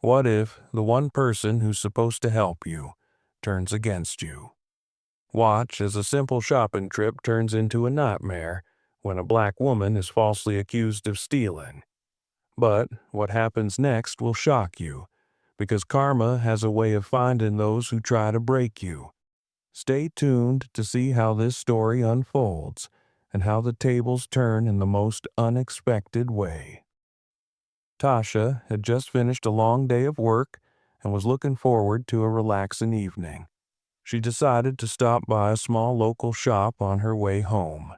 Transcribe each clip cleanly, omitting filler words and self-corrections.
What if the one person who's supposed to help you turns against you? Watch as a simple shopping trip turns into a nightmare when a black woman is falsely accused of stealing. But what happens next will shock you, because karma has a way of finding those who try to break you. Stay tuned to see how this story unfolds and how the tables turn in the most unexpected way. Tasha had just finished a long day of work and was looking forward to a relaxing evening. She decided to stop by a small local shop on her way home.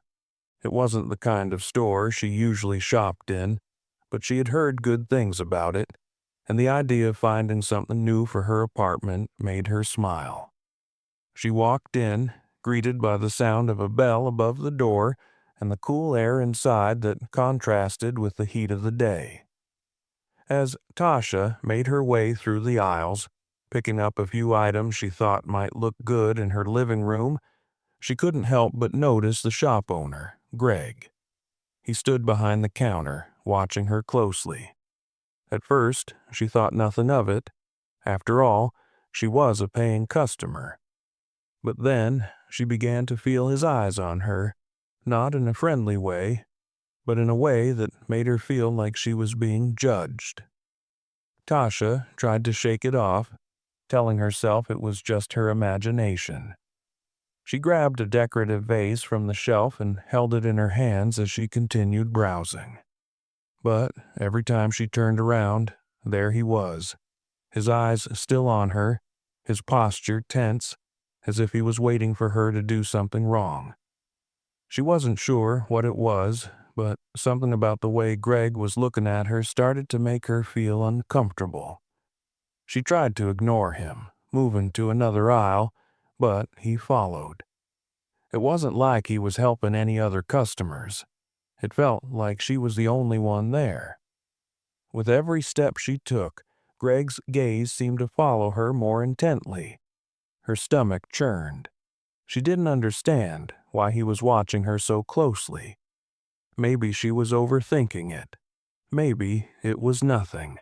It wasn't the kind of store she usually shopped in, but she had heard good things about it, and the idea of finding something new for her apartment made her smile. She walked in, greeted by the sound of a bell above the door and the cool air inside that contrasted with the heat of the day. As Tasha made her way through the aisles, picking up a few items she thought might look good in her living room, she couldn't help but notice the shop owner, Greg. He stood behind the counter, watching her closely. At first, she thought nothing of it. After all, she was a paying customer. But then, she began to feel his eyes on her, not in a friendly way, but in a way that made her feel like she was being judged. Tasha tried to shake it off, telling herself it was just her imagination. She grabbed a decorative vase from the shelf and held it in her hands as she continued browsing. But every time she turned around, there he was, his eyes still on her, his posture tense, as if he was waiting for her to do something wrong. She wasn't sure what it was, but something about the way Greg was looking at her started to make her feel uncomfortable. She tried to ignore him, moving to another aisle, but he followed. It wasn't like he was helping any other customers. It felt like she was the only one there. With every step she took, Greg's gaze seemed to follow her more intently. Her stomach churned. She didn't understand why he was watching her so closely. Maybe she was overthinking it. Maybe it was nothing.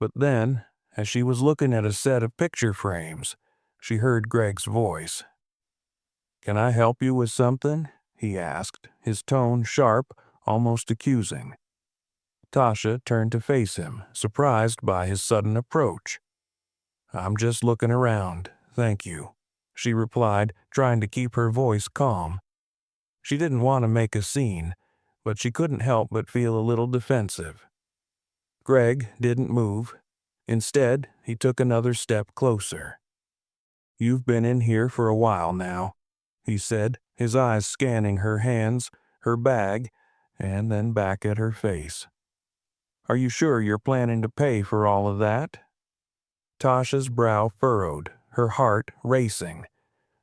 But then, as she was looking at a set of picture frames, she heard Greg's voice. "Can I help you with something?" he asked, his tone sharp, almost accusing. Tasha turned to face him, surprised by his sudden approach. "I'm just looking around, thank you," she replied, trying to keep her voice calm. She didn't want to make a scene, but she couldn't help but feel a little defensive. Greg didn't move. Instead, he took another step closer. "You've been in here for a while now," he said, his eyes scanning her hands, her bag, and then back at her face. "Are you sure you're planning to pay for all of that?" Tasha's brow furrowed, her heart racing.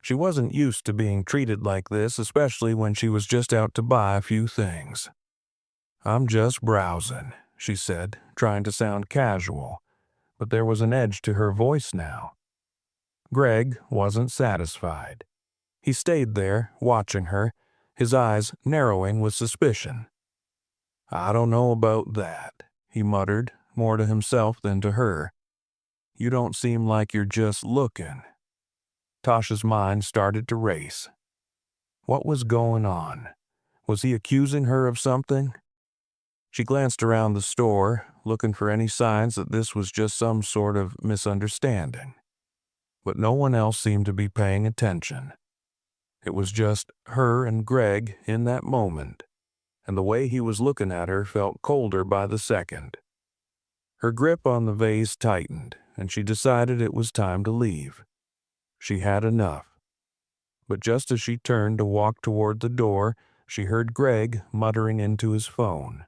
She wasn't used to being treated like this, especially when she was just out to buy a few things. "I'm just browsing," she said, trying to sound casual, but there was an edge to her voice now. Greg wasn't satisfied. He stayed there, watching her, his eyes narrowing with suspicion. "I don't know about that," he muttered, more to himself than to her. "You don't seem like you're just looking." Tasha's mind started to race. What was going on? Was he accusing her of something? She glanced around the store, looking for any signs that this was just some sort of misunderstanding. But no one else seemed to be paying attention. It was just her and Greg in that moment, and the way he was looking at her felt colder by the second. Her grip on the vase tightened, and she decided it was time to leave. She had enough. But just as she turned to walk toward the door, she heard Greg muttering into his phone.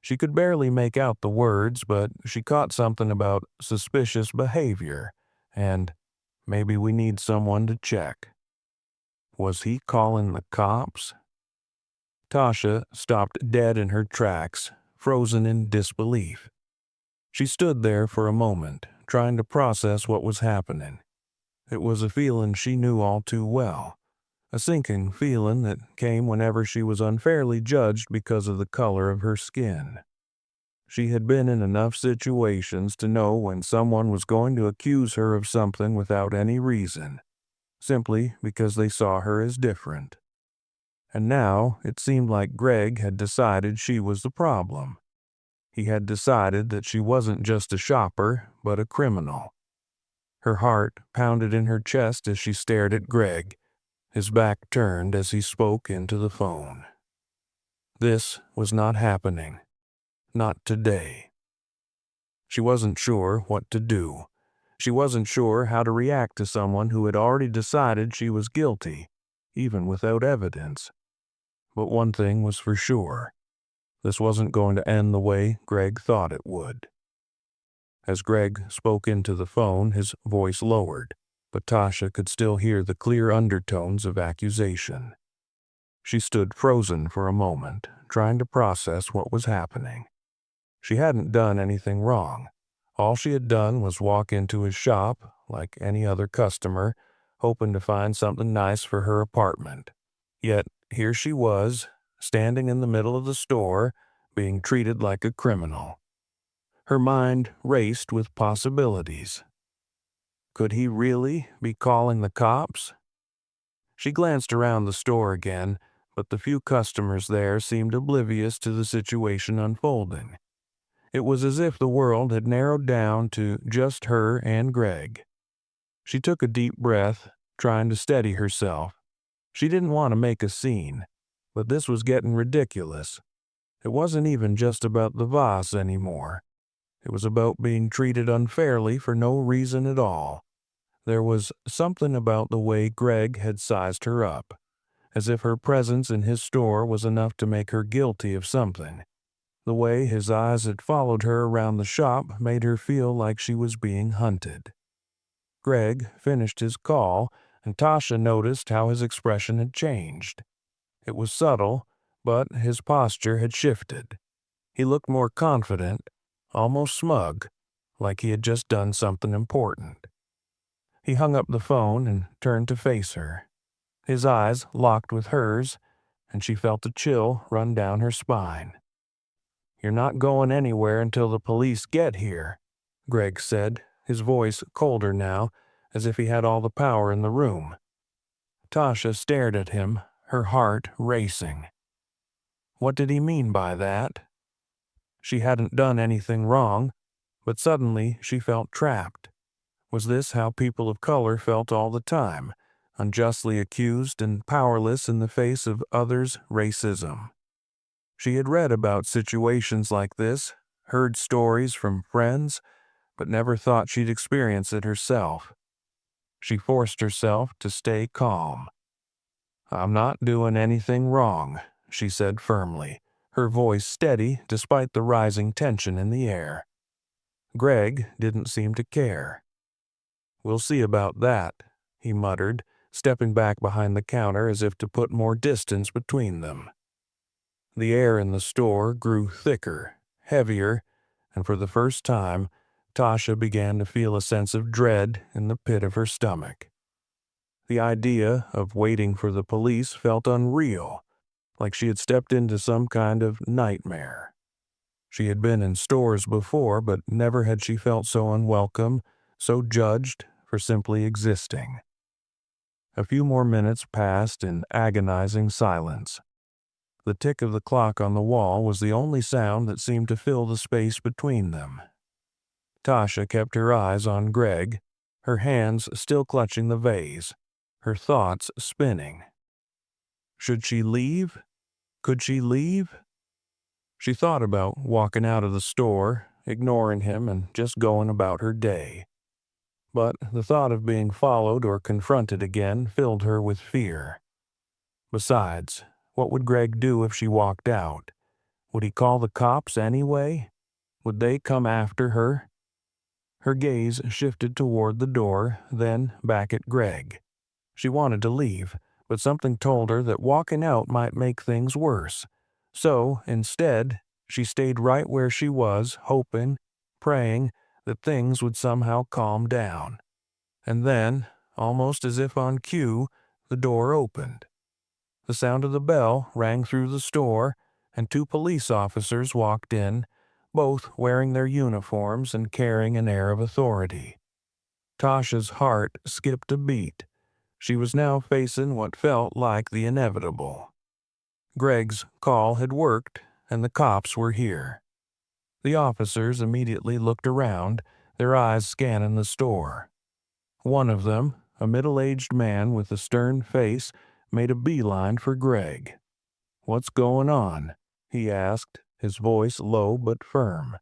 She could barely make out the words, but she caught something about suspicious behavior, and maybe we need someone to check. Was he calling the cops? Tasha stopped dead in her tracks, frozen in disbelief. She stood there for a moment, trying to process what was happening. It was a feeling she knew all too well, a sinking feeling that came whenever she was unfairly judged because of the color of her skin. She had been in enough situations to know when someone was going to accuse her of something without any reason, simply because they saw her as different. And now it seemed like Greg had decided she was the problem. He had decided that she wasn't just a shopper, but a criminal. Her heart pounded in her chest as she stared at Greg, his back turned as he spoke into the phone. This was not happening. Not today. She wasn't sure what to do. She wasn't sure how to react to someone who had already decided she was guilty, even without evidence. But one thing was for sure. This wasn't going to end the way Greg thought it would. As Greg spoke into the phone, his voice lowered, but Tasha could still hear the clear undertones of accusation. She stood frozen for a moment, trying to process what was happening. She hadn't done anything wrong. All she had done was walk into his shop, like any other customer, hoping to find something nice for her apartment. Yet here she was, standing in the middle of the store, being treated like a criminal. Her mind raced with possibilities. Could he really be calling the cops? She glanced around the store again, but the few customers there seemed oblivious to the situation unfolding. It was as if the world had narrowed down to just her and Greg. She took a deep breath, trying to steady herself. She didn't want to make a scene, but this was getting ridiculous. It wasn't even just about the vase anymore. It was about being treated unfairly for no reason at all. There was something about the way Greg had sized her up, as if her presence in his store was enough to make her guilty of something. The way his eyes had followed her around the shop made her feel like she was being hunted. Greg finished his call, and Tasha noticed how his expression had changed. It was subtle, but his posture had shifted. He looked more confident, almost smug, like he had just done something important. He hung up the phone and turned to face her. His eyes locked with hers, and she felt a chill run down her spine. "You're not going anywhere until the police get here," Greg said, his voice colder now, as if he had all the power in the room. Tasha stared at him, her heart racing. What did he mean by that? She hadn't done anything wrong, but suddenly she felt trapped. Was this how people of color felt all the time, unjustly accused and powerless in the face of others' racism? She had read about situations like this, heard stories from friends, but never thought she'd experience it herself. She forced herself to stay calm. "I'm not doing anything wrong," she said firmly, her voice steady despite the rising tension in the air. Greg didn't seem to care. "We'll see about that," he muttered, stepping back behind the counter as if to put more distance between them. The air in the store grew thicker, heavier, and for the first time, Tasha began to feel a sense of dread in the pit of her stomach. The idea of waiting for the police felt unreal, like she had stepped into some kind of nightmare. She had been in stores before, but never had she felt so unwelcome, so judged for simply existing. A few more minutes passed in agonizing silence. The tick of the clock on the wall was the only sound that seemed to fill the space between them. Tasha kept her eyes on Greg, her hands still clutching the vase, her thoughts spinning. Should she leave? Could she leave? She thought about walking out of the store, ignoring him and just going about her day. But the thought of being followed or confronted again filled her with fear. Besides, what would Greg do if she walked out? Would he call the cops anyway? Would they come after her? Her gaze shifted toward the door, then back at Greg. She wanted to leave, but something told her that walking out might make things worse. So, instead, she stayed right where she was, hoping, praying that things would somehow calm down. And then, almost as if on cue, the door opened. The sound of the bell rang through the store, and two police officers walked in, both wearing their uniforms and carrying an air of authority. Tasha's heart skipped a beat. She was now facing what felt like the inevitable. Greg's call had worked, and the cops were here. The officers immediately looked around, their eyes scanning the store. One of them, a middle-aged man with a stern face, made a beeline for Greg. "What's going on?" he asked, his voice low but firm.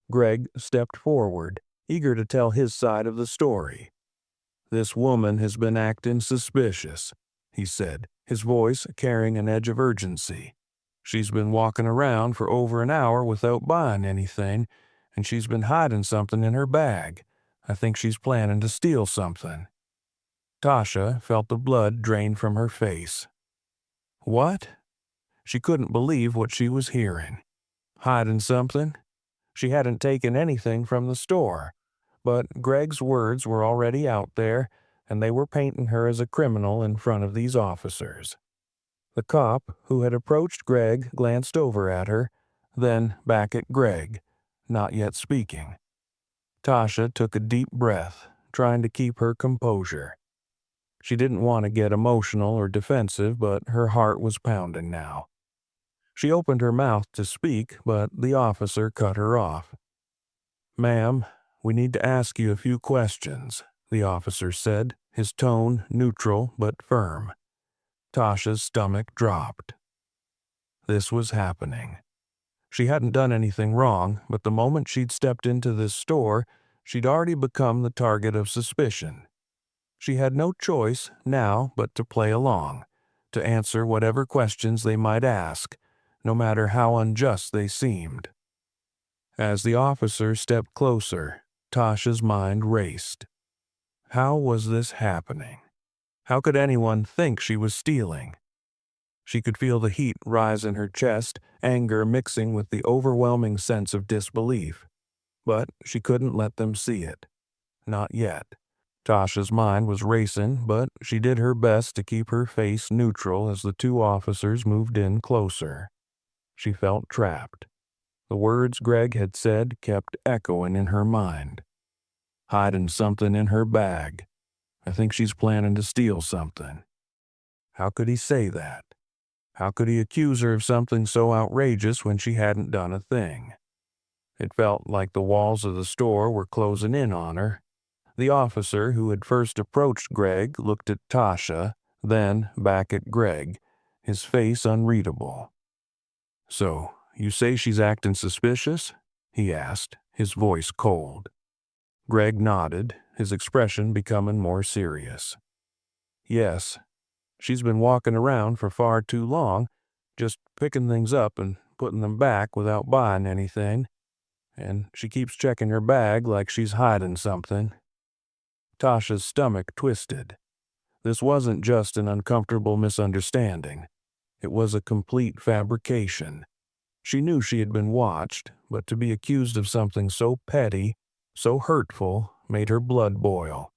Greg stepped forward, eager to tell his side of the story. "This woman has been acting suspicious," he said, his voice carrying an edge of urgency. "She's been walking around for over an hour without buying anything, and she's been hiding something in her bag. I think she's planning to steal something." Tasha felt the blood drain from her face. What? She couldn't believe what she was hearing. Hiding something? She hadn't taken anything from the store, but Greg's words were already out there, and they were painting her as a criminal in front of these officers. The cop who had approached Greg glanced over at her, then back at Greg, not yet speaking. Tasha took a deep breath, trying to keep her composure. She didn't want to get emotional or defensive, but her heart was pounding now. She opened her mouth to speak, but the officer cut her off. "Ma'am, we need to ask you a few questions," the officer said, his tone neutral but firm. Tasha's stomach dropped. This was happening. She hadn't done anything wrong, but the moment she'd stepped into this store, she'd already become the target of suspicion. She had no choice now but to play along, to answer whatever questions they might ask, no matter how unjust they seemed. As the officer stepped closer, Tasha's mind raced. How was this happening? How could anyone think she was stealing? She could feel the heat rise in her chest, anger mixing with the overwhelming sense of disbelief. But she couldn't let them see it. Not yet. Tasha's mind was racing, but she did her best to keep her face neutral as the two officers moved in closer. She felt trapped. The words Greg had said kept echoing in her mind. Hiding something in her bag. I think she's planning to steal something. How could he say that? How could he accuse her of something so outrageous when she hadn't done a thing? It felt like the walls of the store were closing in on her. The officer who had first approached Greg looked at Tasha, then back at Greg, his face unreadable. "So, you say she's acting suspicious?" he asked, his voice cold. Greg nodded, his expression becoming more serious. "Yes, she's been walking around for far too long, just picking things up and putting them back without buying anything, and she keeps checking her bag like she's hiding something." Tasha's stomach twisted. This wasn't just an uncomfortable misunderstanding. It was a complete fabrication. She knew she had been watched, but to be accused of something so petty, so hurtful, made her blood boil.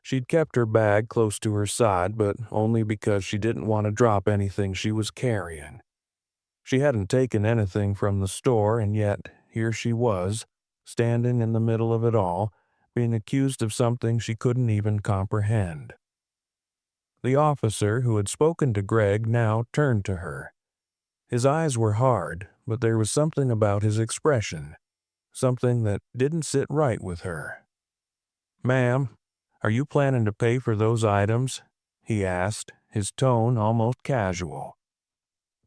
She'd kept her bag close to her side, but only because she didn't want to drop anything she was carrying. She hadn't taken anything from the store, and yet here she was, standing in the middle of it all, being accused of something she couldn't even comprehend. The officer who had spoken to Greg now turned to her. His eyes were hard, but there was something about his expression, something that didn't sit right with her. "Ma'am, are you planning to pay for those items?" he asked, his tone almost casual.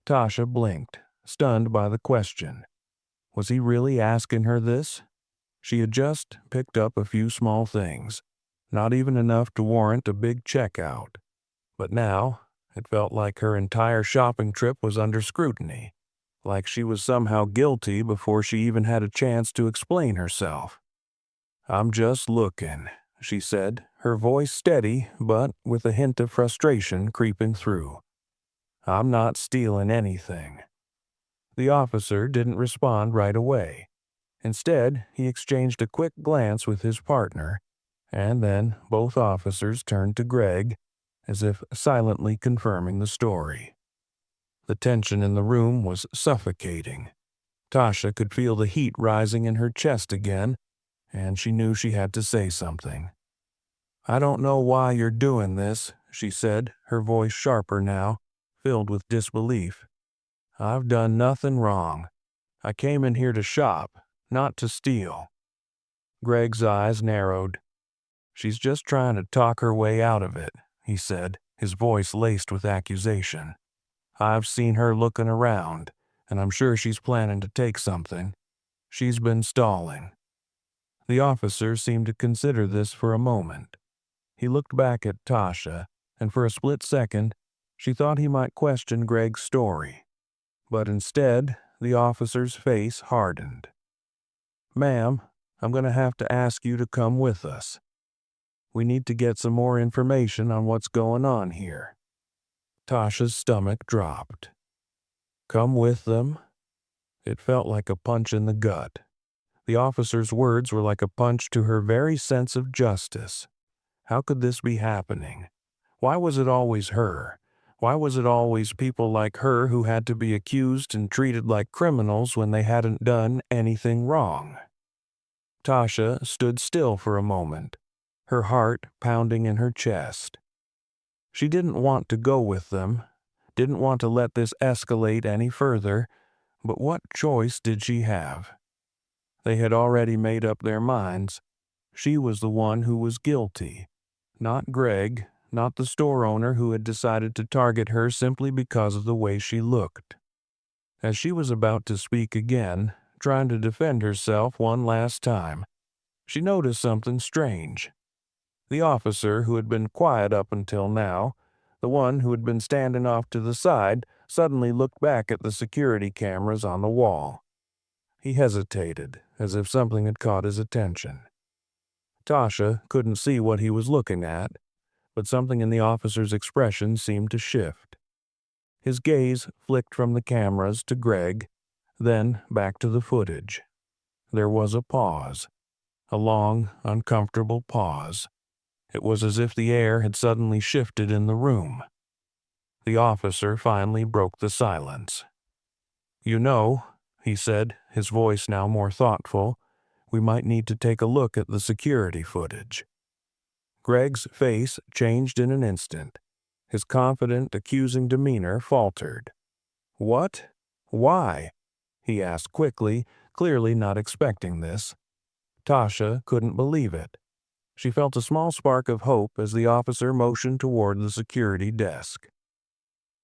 Tasha blinked, stunned by the question. Was he really asking her this? She had just picked up a few small things, not even enough to warrant a big checkout. But now, it felt like her entire shopping trip was under scrutiny, like she was somehow guilty before she even had a chance to explain herself. "I'm just looking," she said, her voice steady but with a hint of frustration creeping through. "I'm not stealing anything." The officer didn't respond right away. Instead, he exchanged a quick glance with his partner, and then both officers turned to Greg, as if silently confirming the story. The tension in the room was suffocating. Tasha could feel the heat rising in her chest again, and she knew she had to say something. "I don't know why you're doing this," she said, her voice sharper now, filled with disbelief. "I've done nothing wrong. I came in here to shop, not to steal." Greg's eyes narrowed. "She's just trying to talk her way out of it," he said, his voice laced with accusation. "I've seen her looking around, and I'm sure she's planning to take something. She's been stalling." The officer seemed to consider this for a moment. He looked back at Tasha, and for a split second, she thought he might question Greg's story. But instead, the officer's face hardened. "Ma'am, I'm going to have to ask you to come with us. We need to get some more information on what's going on here." Tasha's stomach dropped. Come with them? It felt like a punch in the gut. The officer's words were like a punch to her very sense of justice. How could this be happening? Why was it always her? Why was it always people like her who had to be accused and treated like criminals when they hadn't done anything wrong? Tasha stood still for a moment, her heart pounding in her chest. She didn't want to go with them, didn't want to let this escalate any further, but what choice did she have? They had already made up their minds. She was the one who was guilty, not Greg, not the store owner who had decided to target her simply because of the way she looked. As she was about to speak again, trying to defend herself one last time, she noticed something strange. The officer who had been quiet up until now, the one who had been standing off to the side, suddenly looked back at the security cameras on the wall. He hesitated, as if something had caught his attention. Tasha couldn't see what he was looking at, but something in the officer's expression seemed to shift. His gaze flicked from the cameras to Greg, then back to the footage. There was a pause, a long, uncomfortable pause. It was as if the air had suddenly shifted in the room. The officer finally broke the silence. "You know," he said, his voice now more thoughtful, "we might need to take a look at the security footage." Greg's face changed in an instant. His confident, accusing demeanor faltered. "What? Why?" he asked quickly, clearly not expecting this. Tasha couldn't believe it. She felt a small spark of hope as the officer motioned toward the security desk.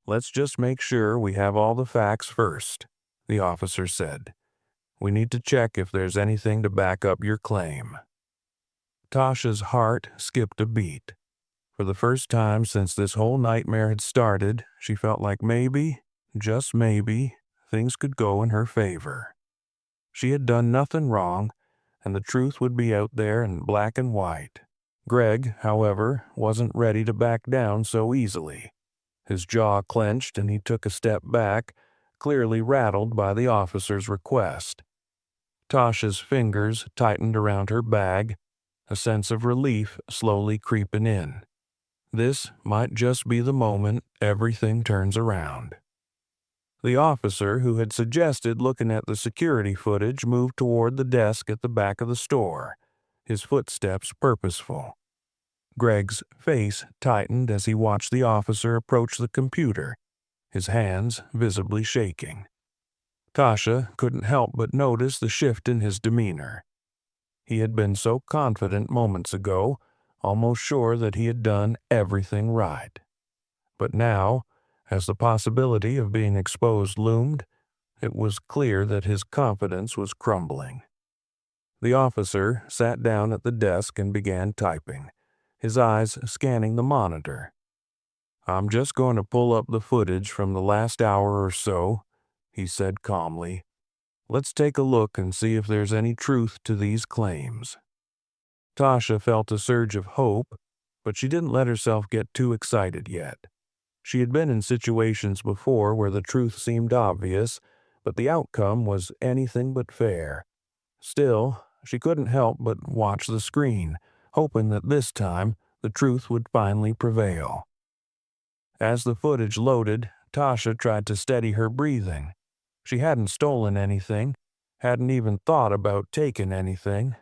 "Let's just make sure we have all the facts first," the officer said. "We need to check if there's anything to back up your claim." Tasha's heart skipped a beat. For the first time since this whole nightmare had started, she felt like maybe, just maybe, things could go in her favor. She had done nothing wrong, and the truth would be out there in black and white. Greg, however, wasn't ready to back down so easily. His jaw clenched and he took a step back, clearly rattled by the officer's request. Tasha's fingers tightened around her bag, a sense of relief slowly creeping in. This might just be the moment everything turns around. The officer who had suggested looking at the security footage moved toward the desk at the back of the store, his footsteps purposeful. Greg's face tightened as he watched the officer approach the computer, his hands visibly shaking. Tasha couldn't help but notice the shift in his demeanor. He had been so confident moments ago, almost sure that he had done everything right. But now, as the possibility of being exposed loomed, it was clear that his confidence was crumbling. The officer sat down at the desk and began typing, his eyes scanning the monitor. "I'm just going to pull up the footage from the last hour or so," he said calmly. "Let's take a look and see if there's any truth to these claims." Tasha felt a surge of hope, but she didn't let herself get too excited yet. She had been in situations before where the truth seemed obvious, but the outcome was anything but fair. Still, she couldn't help but watch the screen, hoping that this time the truth would finally prevail. As the footage loaded, Tasha tried to steady her breathing. She hadn't stolen anything, hadn't even thought about taking anything.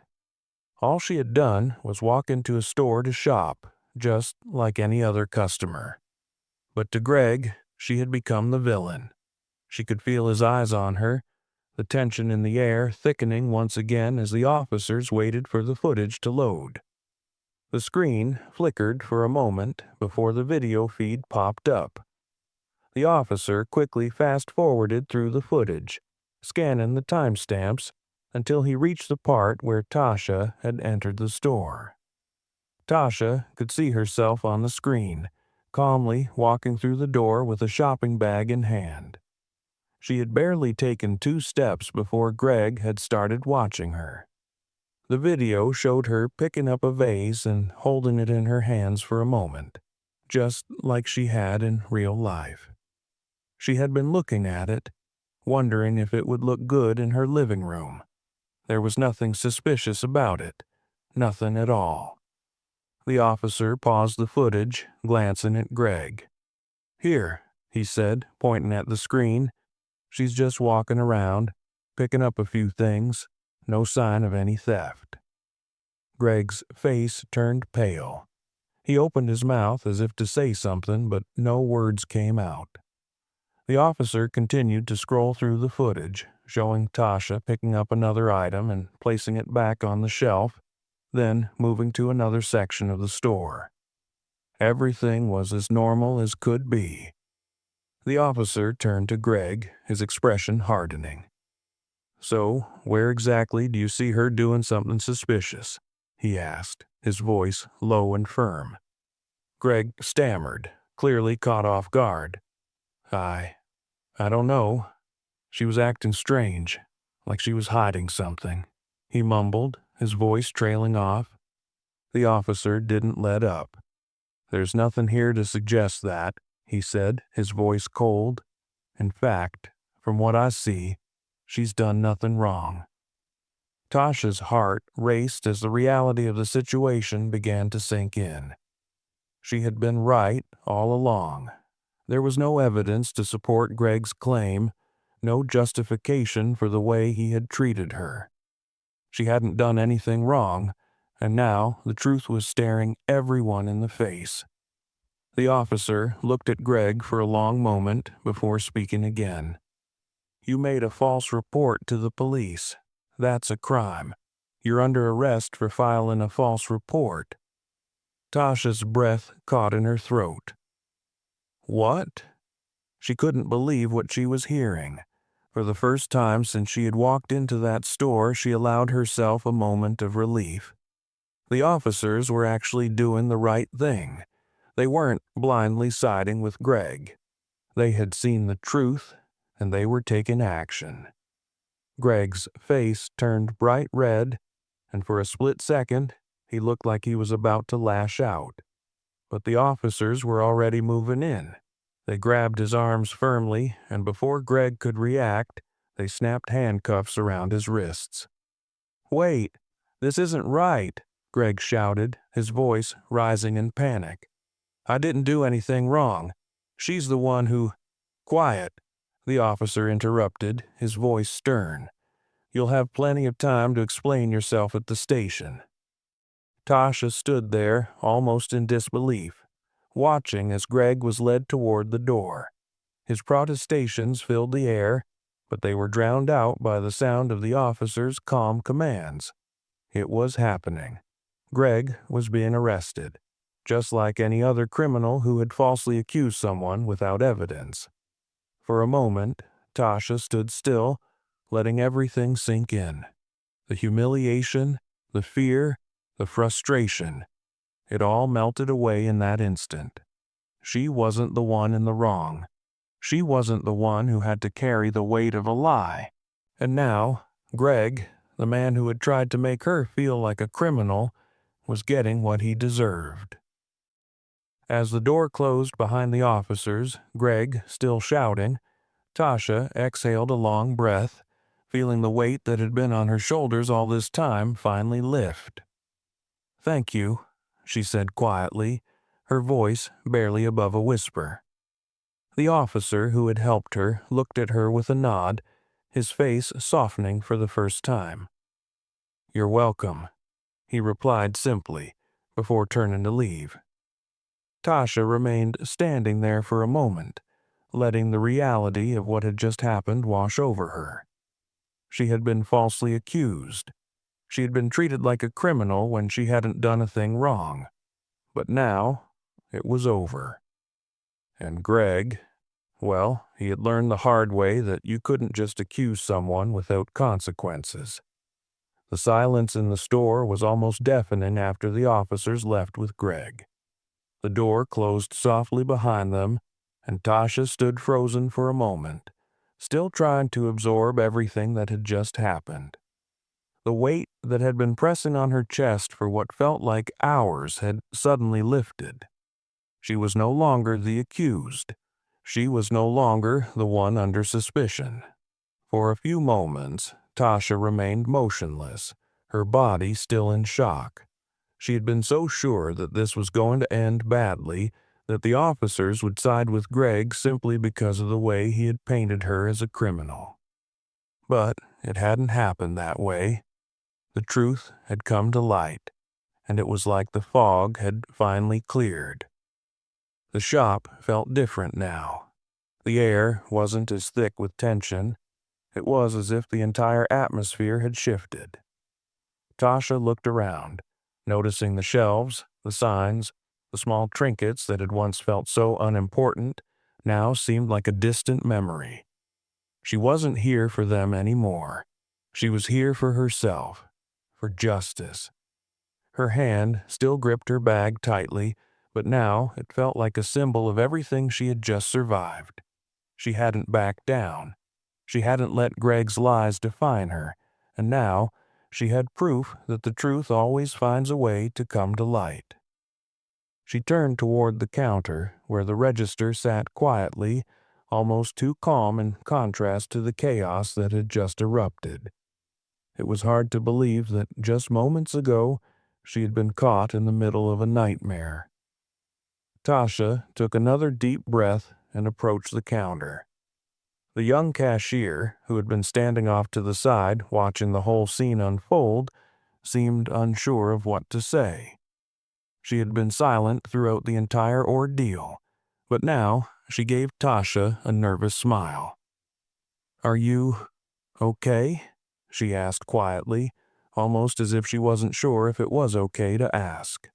All she had done was walk into a store to shop, just like any other customer. But to Greg, she had become the villain. She could feel his eyes on her, the tension in the air thickening once again as the officers waited for the footage to load. The screen flickered for a moment before the video feed popped up. The officer quickly fast-forwarded through the footage, scanning the timestamps until he reached the part where Tasha had entered the store. Tasha could see herself on the screen, calmly walking through the door with a shopping bag in hand. She had barely taken 2 steps before Greg had started watching her. The video showed her picking up a vase and holding it in her hands for a moment, just like she had in real life. She had been looking at it, wondering if it would look good in her living room. There was nothing suspicious about it, nothing at all. The officer paused the footage, glancing at Greg. "Here," he said, pointing at the screen. "She's just walking around, picking up a few things, no sign of any theft." Greg's face turned pale. He opened his mouth as if to say something, but no words came out. The officer continued to scroll through the footage, showing Tasha picking up another item and placing it back on the shelf, then moving to another section of the store. Everything was as normal as could be. The officer turned to Greg, his expression hardening. "So, where exactly do you see her doing something suspicious?" he asked, his voice low and firm. Greg stammered, clearly caught off guard. I don't know. She was acting strange, like she was hiding something," he mumbled, his voice trailing off. The officer didn't let up. "There's nothing here to suggest that," he said, his voice cold. "In fact, from what I see, she's done nothing wrong." Tasha's heart raced as the reality of the situation began to sink in. She had been right all along. There was no evidence to support Greg's claim, no justification for the way he had treated her. She hadn't done anything wrong, and now the truth was staring everyone in the face. The officer looked at Greg for a long moment before speaking again. "You made a false report to the police. That's a crime. You're under arrest for filing a false report." Tasha's breath caught in her throat. "What?" She couldn't believe what she was hearing. For the first time since she had walked into that store, she allowed herself a moment of relief. The officers were actually doing the right thing. They weren't blindly siding with Greg. They had seen the truth, and they were taking action. Greg's face turned bright red, and for a split second, he looked like he was about to lash out. But the officers were already moving in. They grabbed his arms firmly, and before Greg could react, they snapped handcuffs around his wrists. "Wait, this isn't right," Greg shouted, his voice rising in panic. "I didn't do anything wrong. She's the one who—" "Quiet," the officer interrupted, his voice stern. "You'll have plenty of time to explain yourself at the station." Tasha stood there, almost in disbelief, watching as Greg was led toward the door. His protestations filled the air, but they were drowned out by the sound of the officer's calm commands. It was happening. Greg was being arrested, just like any other criminal who had falsely accused someone without evidence. For a moment, Tasha stood still, letting everything sink in. The humiliation, the fear, the frustration. It all melted away in that instant. She wasn't the one in the wrong. She wasn't the one who had to carry the weight of a lie. And now, Greg, the man who had tried to make her feel like a criminal, was getting what he deserved. As the door closed behind the officers, Greg still shouting, Tasha exhaled a long breath, feeling the weight that had been on her shoulders all this time finally lift. "Thank you," she said quietly, her voice barely above a whisper. The officer who had helped her looked at her with a nod, his face softening for the first time. "You're welcome," he replied simply, before turning to leave. Tasha remained standing there for a moment, letting the reality of what had just happened wash over her. She had been falsely accused. She had been treated like a criminal when she hadn't done a thing wrong. But now, it was over. And Greg, well, he had learned the hard way that you couldn't just accuse someone without consequences. The silence in the store was almost deafening after the officers left with Greg. The door closed softly behind them, and Tasha stood frozen for a moment, still trying to absorb everything that had just happened. The weight that had been pressing on her chest for what felt like hours had suddenly lifted. She was no longer the accused. She was no longer the one under suspicion. For a few moments, Tasha remained motionless, her body still in shock. She had been so sure that this was going to end badly, that the officers would side with Greg simply because of the way he had painted her as a criminal. But it hadn't happened that way. The truth had come to light, and it was like the fog had finally cleared. The shop felt different now. The air wasn't as thick with tension. It was as if the entire atmosphere had shifted. Tasha looked around, noticing the shelves, the signs, the small trinkets that had once felt so unimportant now seemed like a distant memory. She wasn't here for them anymore. She was here for herself, for justice. Her hand still gripped her bag tightly, but now it felt like a symbol of everything she had just survived. She hadn't backed down. She hadn't let Greg's lies define her, and now she had proof that the truth always finds a way to come to light. She turned toward the counter, where the register sat quietly, almost too calm in contrast to the chaos that had just erupted. It was hard to believe that just moments ago she had been caught in the middle of a nightmare. Tasha took another deep breath and approached the counter. The young cashier, who had been standing off to the side watching the whole scene unfold, seemed unsure of what to say. She had been silent throughout the entire ordeal, but now she gave Tasha a nervous smile. "Are you okay?" she asked quietly, almost as if she wasn't sure if it was okay to ask.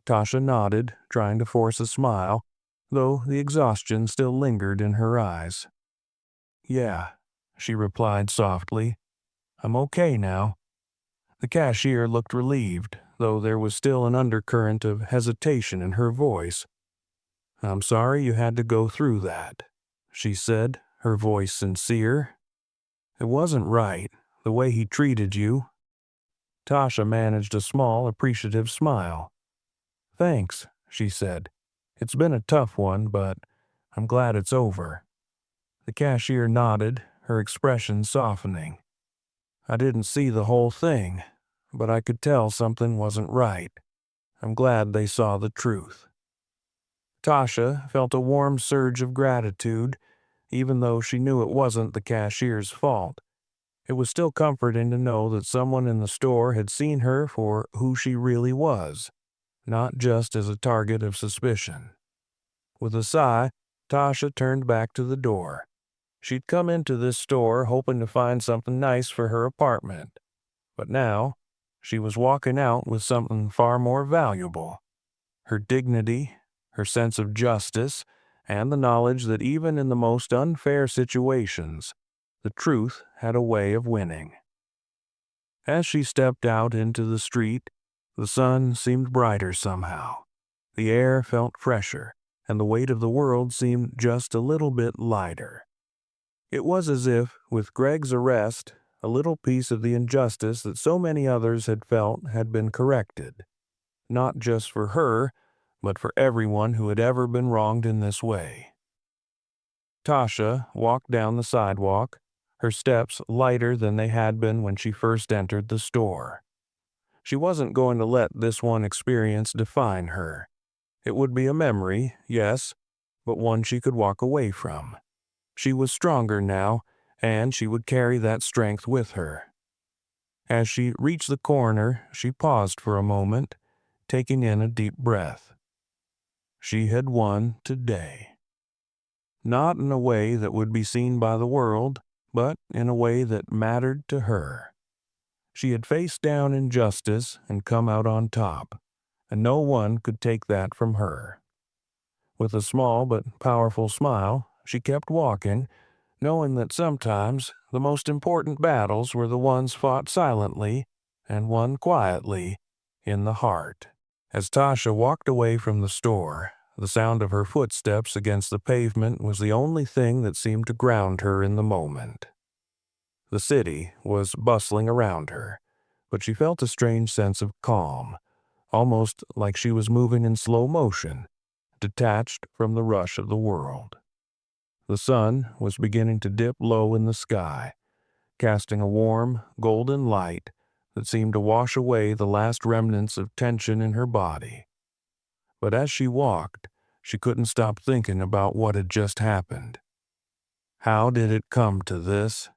Tasha nodded, trying to force a smile, though the exhaustion still lingered in her eyes. "Yeah," she replied softly. "I'm okay now." The cashier looked relieved, though there was still an undercurrent of hesitation in her voice. "I'm sorry you had to go through that," she said, her voice sincere. "It wasn't right, the way he treated you." Tasha managed a small, appreciative smile. "Thanks," she said. "It's been a tough one, but I'm glad it's over." The cashier nodded, her expression softening. "I didn't see the whole thing, but I could tell something wasn't right. I'm glad they saw the truth." Tasha felt a warm surge of gratitude, even though she knew it wasn't the cashier's fault. It was still comforting to know that someone in the store had seen her for who she really was, not just as a target of suspicion. With a sigh, Tasha turned back to the door. She'd come into this store hoping to find something nice for her apartment, but now she was walking out with something far more valuable: her dignity, her sense of justice, and the knowledge that even in the most unfair situations, the truth had a way of winning. As she stepped out into the street, the sun seemed brighter somehow. The air felt fresher, and the weight of the world seemed just a little bit lighter. It was as if, with Greg's arrest, a little piece of the injustice that so many others had felt had been corrected. Not just for her, but for everyone who had ever been wronged in this way. Tasha walked down the sidewalk, her steps lighter than they had been when she first entered the store. She wasn't going to let this one experience define her. It would be a memory, yes, but one she could walk away from. She was stronger now, and she would carry that strength with her. As she reached the corner, she paused for a moment, taking in a deep breath. She had won today. Not in a way that would be seen by the world, but in a way that mattered to her. She had faced down injustice and come out on top, and no one could take that from her. With a small but powerful smile, she kept walking, knowing that sometimes the most important battles were the ones fought silently and won quietly in the heart. As Tasha walked away from the store, the sound of her footsteps against the pavement was the only thing that seemed to ground her in the moment. The city was bustling around her, but she felt a strange sense of calm, almost like she was moving in slow motion, detached from the rush of the world. The sun was beginning to dip low in the sky, casting a warm, golden light that seemed to wash away the last remnants of tension in her body. But as she walked, she couldn't stop thinking about what had just happened. How did it come to this?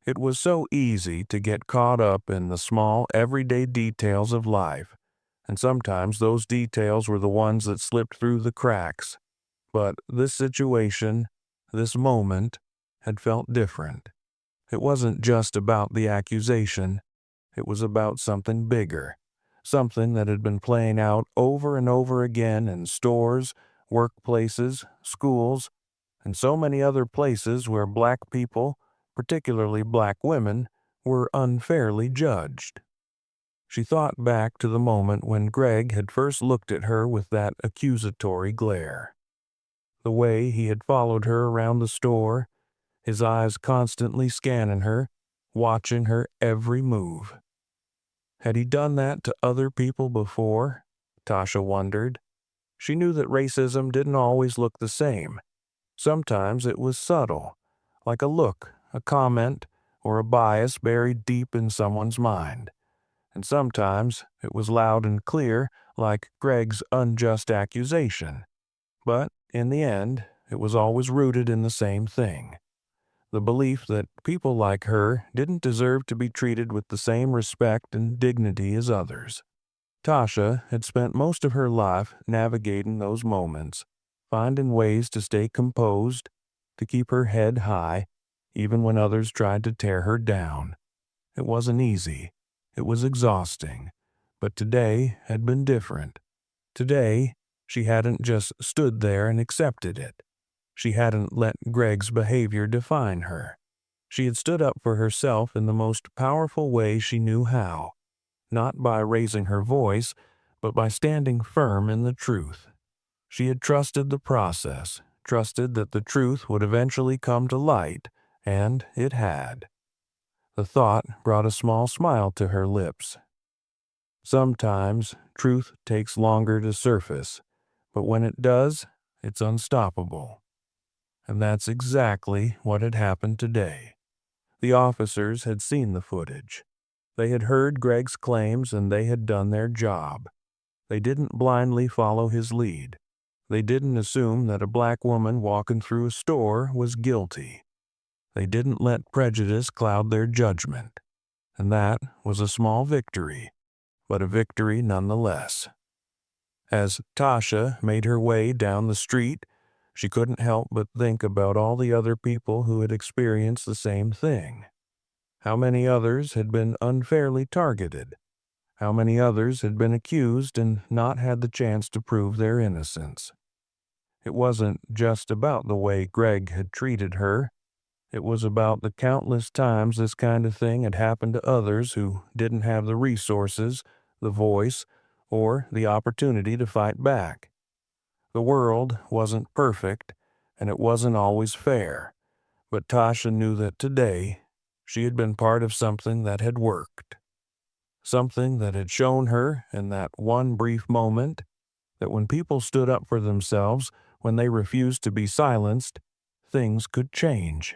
It was so easy to get caught up in the small, everyday details of life, and sometimes those details were the ones that slipped through the cracks. But this situation, this moment, had felt different. It wasn't just about the accusation. It was about something bigger, something that had been playing out over and over again in stores, workplaces, schools, and so many other places where black people, particularly black women, were unfairly judged. She thought back to the moment when Greg had first looked at her with that accusatory glare. The way he had followed her around the store, his eyes constantly scanning her, watching her every move. Had he done that to other people before? Tasha wondered. She knew that racism didn't always look the same. Sometimes it was subtle, like a look, a comment, or a bias buried deep in someone's mind. And sometimes it was loud and clear, like Greg's unjust accusation. But in the end, it was always rooted in the same thing: the belief that people like her didn't deserve to be treated with the same respect and dignity as others. Tasha had spent most of her life navigating those moments, finding ways to stay composed, to keep her head high, even when others tried to tear her down. It wasn't easy. It was exhausting. But today had been different. Today, she hadn't just stood there and accepted it. She hadn't let Greg's behavior define her. She had stood up for herself in the most powerful way she knew how, not by raising her voice, but by standing firm in the truth. She had trusted the process, trusted that the truth would eventually come to light, and it had. The thought brought a small smile to her lips. Sometimes truth takes longer to surface, but when it does, it's unstoppable. And that's exactly what had happened today. The officers had seen the footage. They had heard Greg's claims and they had done their job. They didn't blindly follow his lead. They didn't assume that a black woman walking through a store was guilty. They didn't let prejudice cloud their judgment. And that was a small victory, but a victory nonetheless. As Tasha made her way down the street, she couldn't help but think about all the other people who had experienced the same thing. How many others had been unfairly targeted? How many others had been accused and not had the chance to prove their innocence? It wasn't just about the way Greg had treated her. It was about the countless times this kind of thing had happened to others who didn't have the resources, the voice, or the opportunity to fight back. The world wasn't perfect, and it wasn't always fair, but Tasha knew that today she had been part of something that had worked. Something that had shown her in that one brief moment that when people stood up for themselves, when they refused to be silenced, things could change.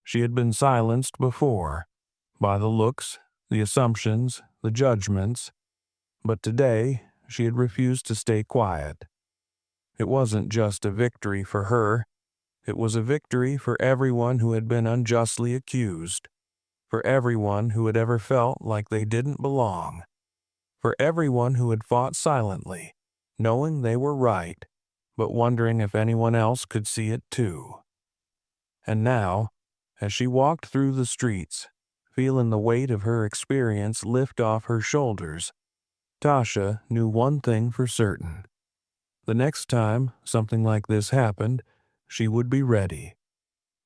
She had been silenced before, by the looks, the assumptions, the judgments, but today she had refused to stay quiet. It wasn't just a victory for her, It was a victory for everyone who had been unjustly accused, for everyone who had ever felt like they didn't belong, for everyone who had fought silently, knowing they were right, but wondering if anyone else could see it too. And now, as she walked through the streets, feeling the weight of her experience lift off her shoulders, Tasha knew one thing for certain. The next time something like this happened, she would be ready.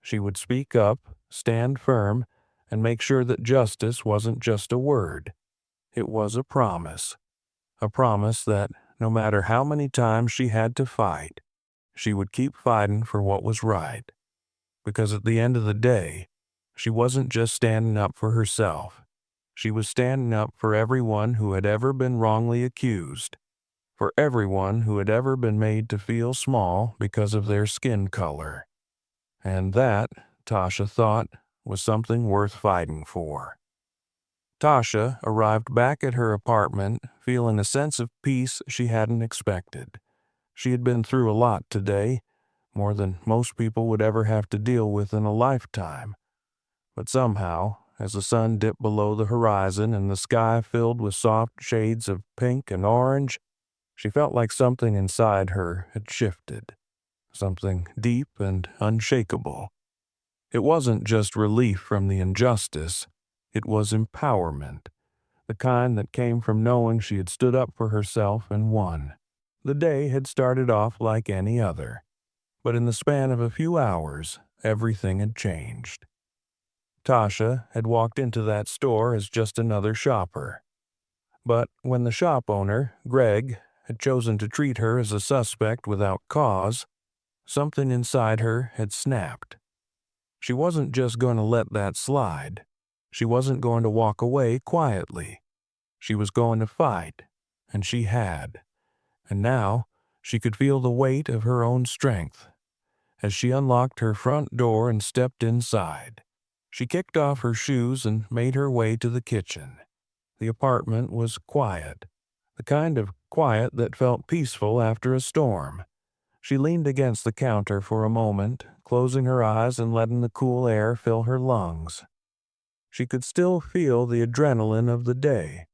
She would speak up, stand firm, and make sure that justice wasn't just a word. It was a promise. A promise that, no matter how many times she had to fight, she would keep fighting for what was right. Because at the end of the day, she wasn't just standing up for herself. She was standing up for everyone who had ever been wrongly accused, for everyone who had ever been made to feel small because of their skin color. And that, Tasha thought, was something worth fighting for. Tasha arrived back at her apartment feeling a sense of peace she hadn't expected. She had been through a lot today, more than most people would ever have to deal with in a lifetime. But somehow, as the sun dipped below the horizon and the sky filled with soft shades of pink and orange, she felt like something inside her had shifted, something deep and unshakable. It wasn't just relief from the injustice, it was empowerment, the kind that came from knowing she had stood up for herself and won. The day had started off like any other, but in the span of a few hours, everything had changed. Tasha had walked into that store as just another shopper. But when the shop owner, Greg, had chosen to treat her as a suspect without cause, something inside her had snapped. She wasn't just going to let that slide. She wasn't going to walk away quietly. She was going to fight, and she had. And now she could feel the weight of her own strength. As she unlocked her front door and stepped inside, she kicked off her shoes and made her way to the kitchen. The apartment was quiet, the kind of quiet that felt peaceful after a storm. She leaned against the counter for a moment, closing her eyes and letting the cool air fill her lungs. She could still feel the adrenaline of the day,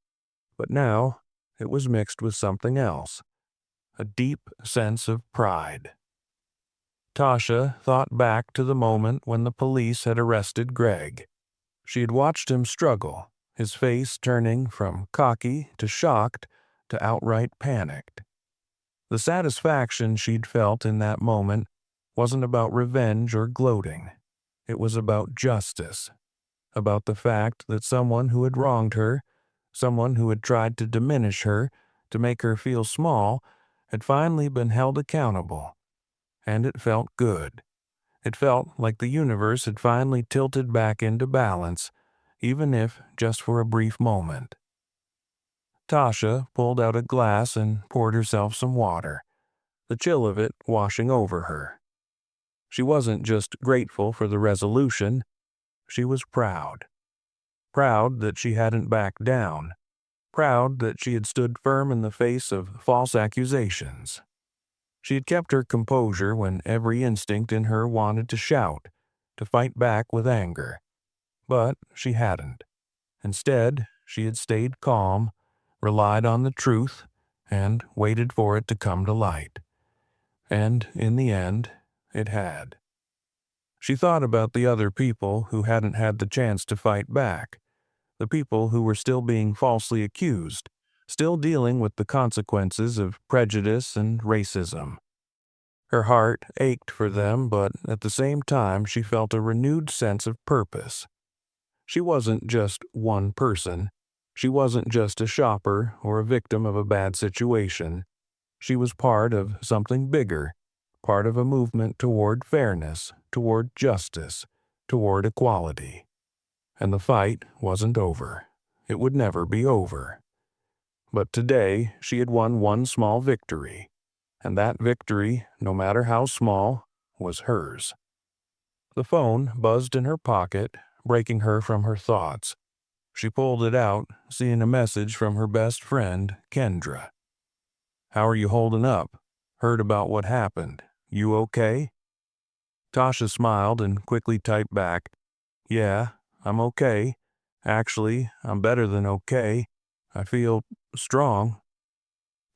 but now it was mixed with something else, a deep sense of pride. Tasha thought back to the moment when the police had arrested Greg. She had watched him struggle, his face turning from cocky to shocked to outright panicked. The satisfaction she'd felt in that moment wasn't about revenge or gloating. It was about justice, about the fact that someone who had wronged her, someone who had tried to diminish her, to make her feel small, had finally been held accountable. And it felt good. It felt like the universe had finally tilted back into balance, even if just for a brief moment. Tasha pulled out a glass and poured herself some water, the chill of it washing over her. She wasn't just grateful for the resolution, she was proud. Proud that she hadn't backed down. Proud that she had stood firm in the face of false accusations. She had kept her composure when every instinct in her wanted to shout, to fight back with anger. But she hadn't. Instead, she had stayed calm, relied on the truth, and waited for it to come to light. And in the end, it had. She thought about the other people who hadn't had the chance to fight back, the people who were still being falsely accused, still dealing with the consequences of prejudice and racism. Her heart ached for them, but at the same time she felt a renewed sense of purpose. She wasn't just one person. She wasn't just a shopper or a victim of a bad situation. She was part of something bigger, part of a movement toward fairness, toward justice, toward equality. And the fight wasn't over. It would never be over. But today she had won one small victory, and that victory, no matter how small, was hers. The phone buzzed in her pocket, breaking her from her thoughts. She pulled it out, seeing a message from her best friend, Kendra. "How are you holding up? Heard about what happened. You okay?" Tasha smiled and quickly typed back, "Yeah, I'm okay. Actually, I'm better than okay. I feel strong."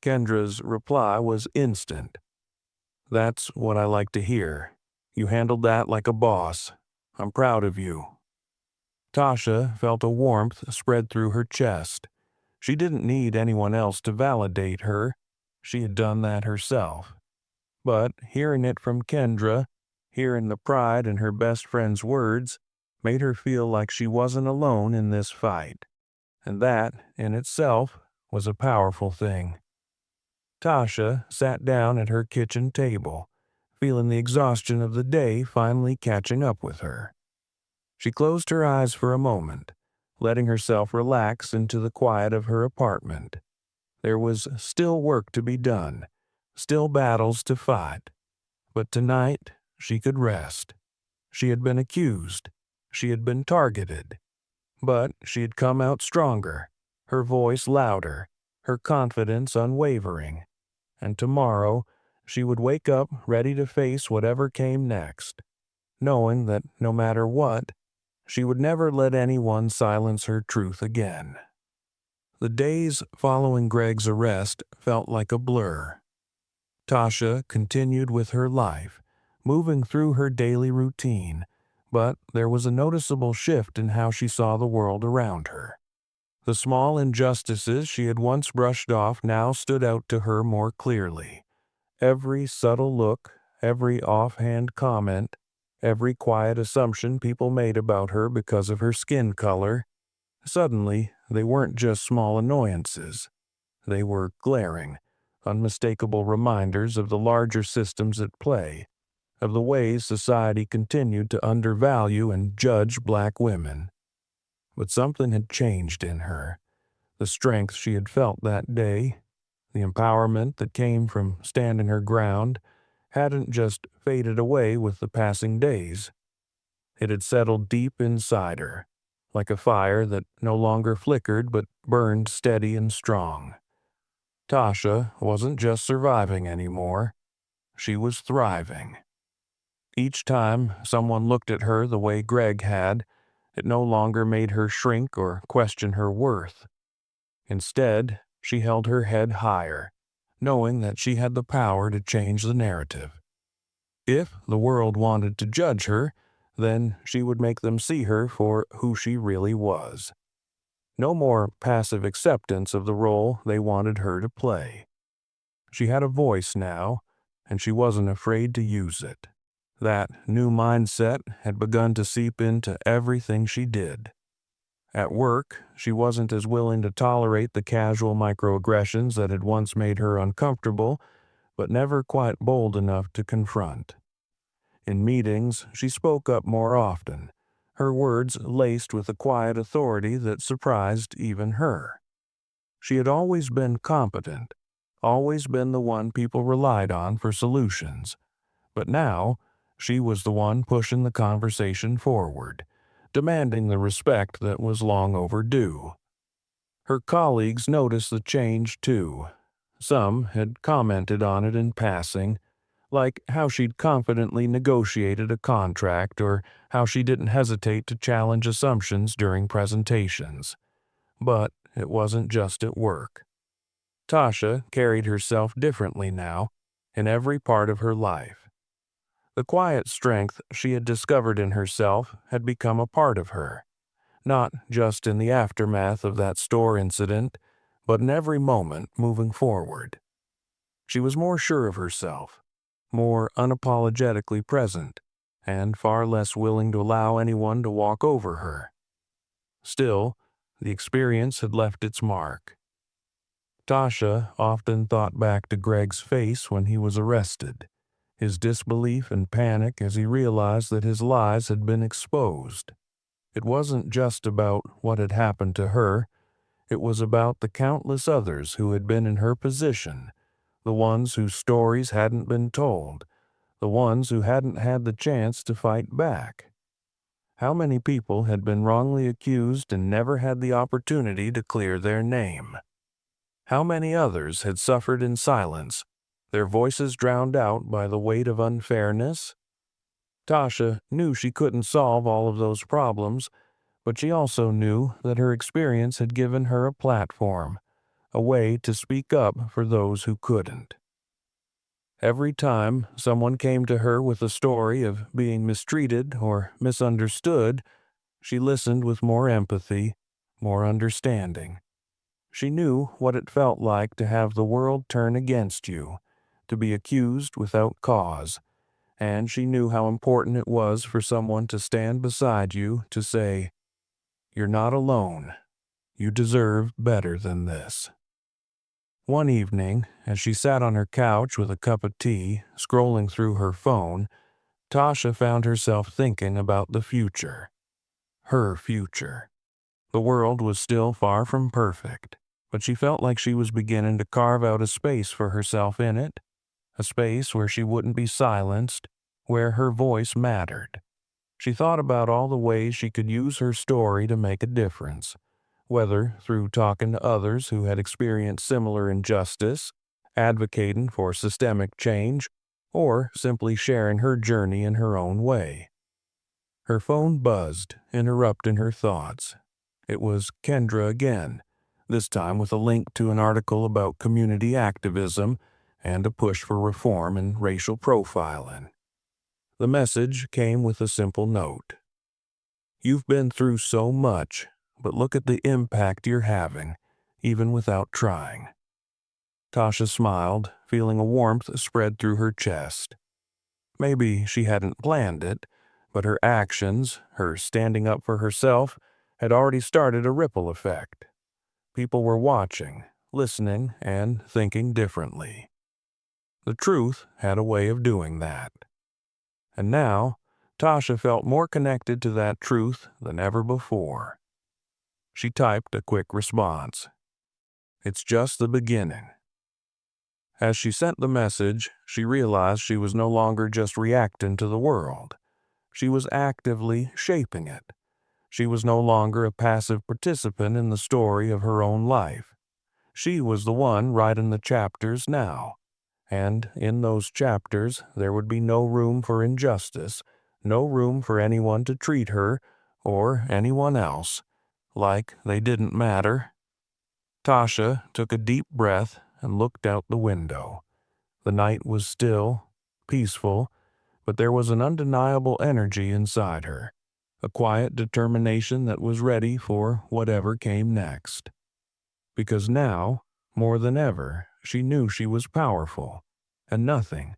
Kendra's reply was instant. "That's what I like to hear. You handled that like a boss. I'm proud of you." Tasha felt a warmth spread through her chest. She didn't need anyone else to validate her. She had done that herself. But hearing it from Kendra, hearing the pride in her best friend's words, made her feel like she wasn't alone in this fight. And that, in itself, was a powerful thing. Tasha sat down at her kitchen table, feeling the exhaustion of the day finally catching up with her. She closed her eyes for a moment, letting herself relax into the quiet of her apartment. There was still work to be done, still battles to fight. But tonight, she could rest. She had been accused. She had been targeted. But she had come out stronger, her voice louder, her confidence unwavering. And tomorrow, she would wake up ready to face whatever came next, knowing that no matter what, she would never let anyone silence her truth again. The days following Greg's arrest felt like a blur. Tasha continued with her life, moving through her daily routine, but there was a noticeable shift in how she saw the world around her. The small injustices she had once brushed off now stood out to her more clearly. Every subtle look, every offhand comment, every quiet assumption people made about her because of her skin color, suddenly they weren't just small annoyances. They were glaring, unmistakable reminders of the larger systems at play, of the ways society continued to undervalue and judge black women. But something had changed in her. The strength she had felt that day, the empowerment that came from standing her ground, hadn't just faded away with the passing days. It had settled deep inside her, like a fire that no longer flickered but burned steady and strong. Tasha wasn't just surviving anymore. She was thriving. Each time someone looked at her the way Greg had, it no longer made her shrink or question her worth. Instead, she held her head higher, knowing that she had the power to change the narrative. If the world wanted to judge her, then she would make them see her for who she really was. No more passive acceptance of the role they wanted her to play. She had a voice now, and she wasn't afraid to use it. That new mindset had begun to seep into everything she did. At work, she wasn't as willing to tolerate the casual microaggressions that had once made her uncomfortable, but never quite bold enough to confront. In meetings, she spoke up more often, her words laced with a quiet authority that surprised even her. She had always been competent, always been the one people relied on for solutions. But now, she was the one pushing the conversation forward, demanding the respect that was long overdue. Her colleagues noticed the change too. Some had commented on it in passing, like how she'd confidently negotiated a contract or how she didn't hesitate to challenge assumptions during presentations. But it wasn't just at work. Tasha carried herself differently now in every part of her life. The quiet strength she had discovered in herself had become a part of her, not just in the aftermath of that store incident, but in every moment moving forward. She was more sure of herself, more unapologetically present, and far less willing to allow anyone to walk over her. Still, the experience had left its mark. Tasha often thought back to Greg's face when he was arrested, his disbelief and panic as he realized that his lies had been exposed. It wasn't just about what had happened to her, it was about the countless others who had been in her position, the ones whose stories hadn't been told, the ones who hadn't had the chance to fight back. How many people had been wrongly accused and never had the opportunity to clear their name? How many others had suffered in silence, their voices drowned out by the weight of unfairness? Tasha knew she couldn't solve all of those problems, but she also knew that her experience had given her a platform, a way to speak up for those who couldn't. Every time someone came to her with a story of being mistreated or misunderstood, she listened with more empathy, more understanding. She knew what it felt like to have the world turn against you, to be accused without cause, and she knew how important it was for someone to stand beside you to say, "You're not alone. You deserve better than this." One evening, as she sat on her couch with a cup of tea, scrolling through her phone, Tasha found herself thinking about the future. Her future. The world was still far from perfect, but she felt like she was beginning to carve out a space for herself in it, a space where she wouldn't be silenced, where her voice mattered. She thought about all the ways she could use her story to make a difference, whether through talking to others who had experienced similar injustice, advocating for systemic change, or simply sharing her journey in her own way. Her phone buzzed, interrupting her thoughts. It was Kendra again, this time with a link to an article about community activism and a push for reform in racial profiling. The message came with a simple note. "You've been through so much, but look at the impact you're having, even without trying." Tasha smiled, feeling a warmth spread through her chest. Maybe she hadn't planned it, but her actions, her standing up for herself, had already started a ripple effect. People were watching, listening, and thinking differently. The truth had a way of doing that. And now, Tasha felt more connected to that truth than ever before. She typed a quick response. "It's just the beginning." As she sent the message, she realized she was no longer just reacting to the world. She was actively shaping it. She was no longer a passive participant in the story of her own life. She was the one writing the chapters now. And in those chapters, there would be no room for injustice, no room for anyone to treat her, or anyone else, like they didn't matter. Tasha took a deep breath and looked out the window. The night was still, peaceful, but there was an undeniable energy inside her, a quiet determination that was ready for whatever came next. Because now, more than ever, she knew she was powerful, and nothing,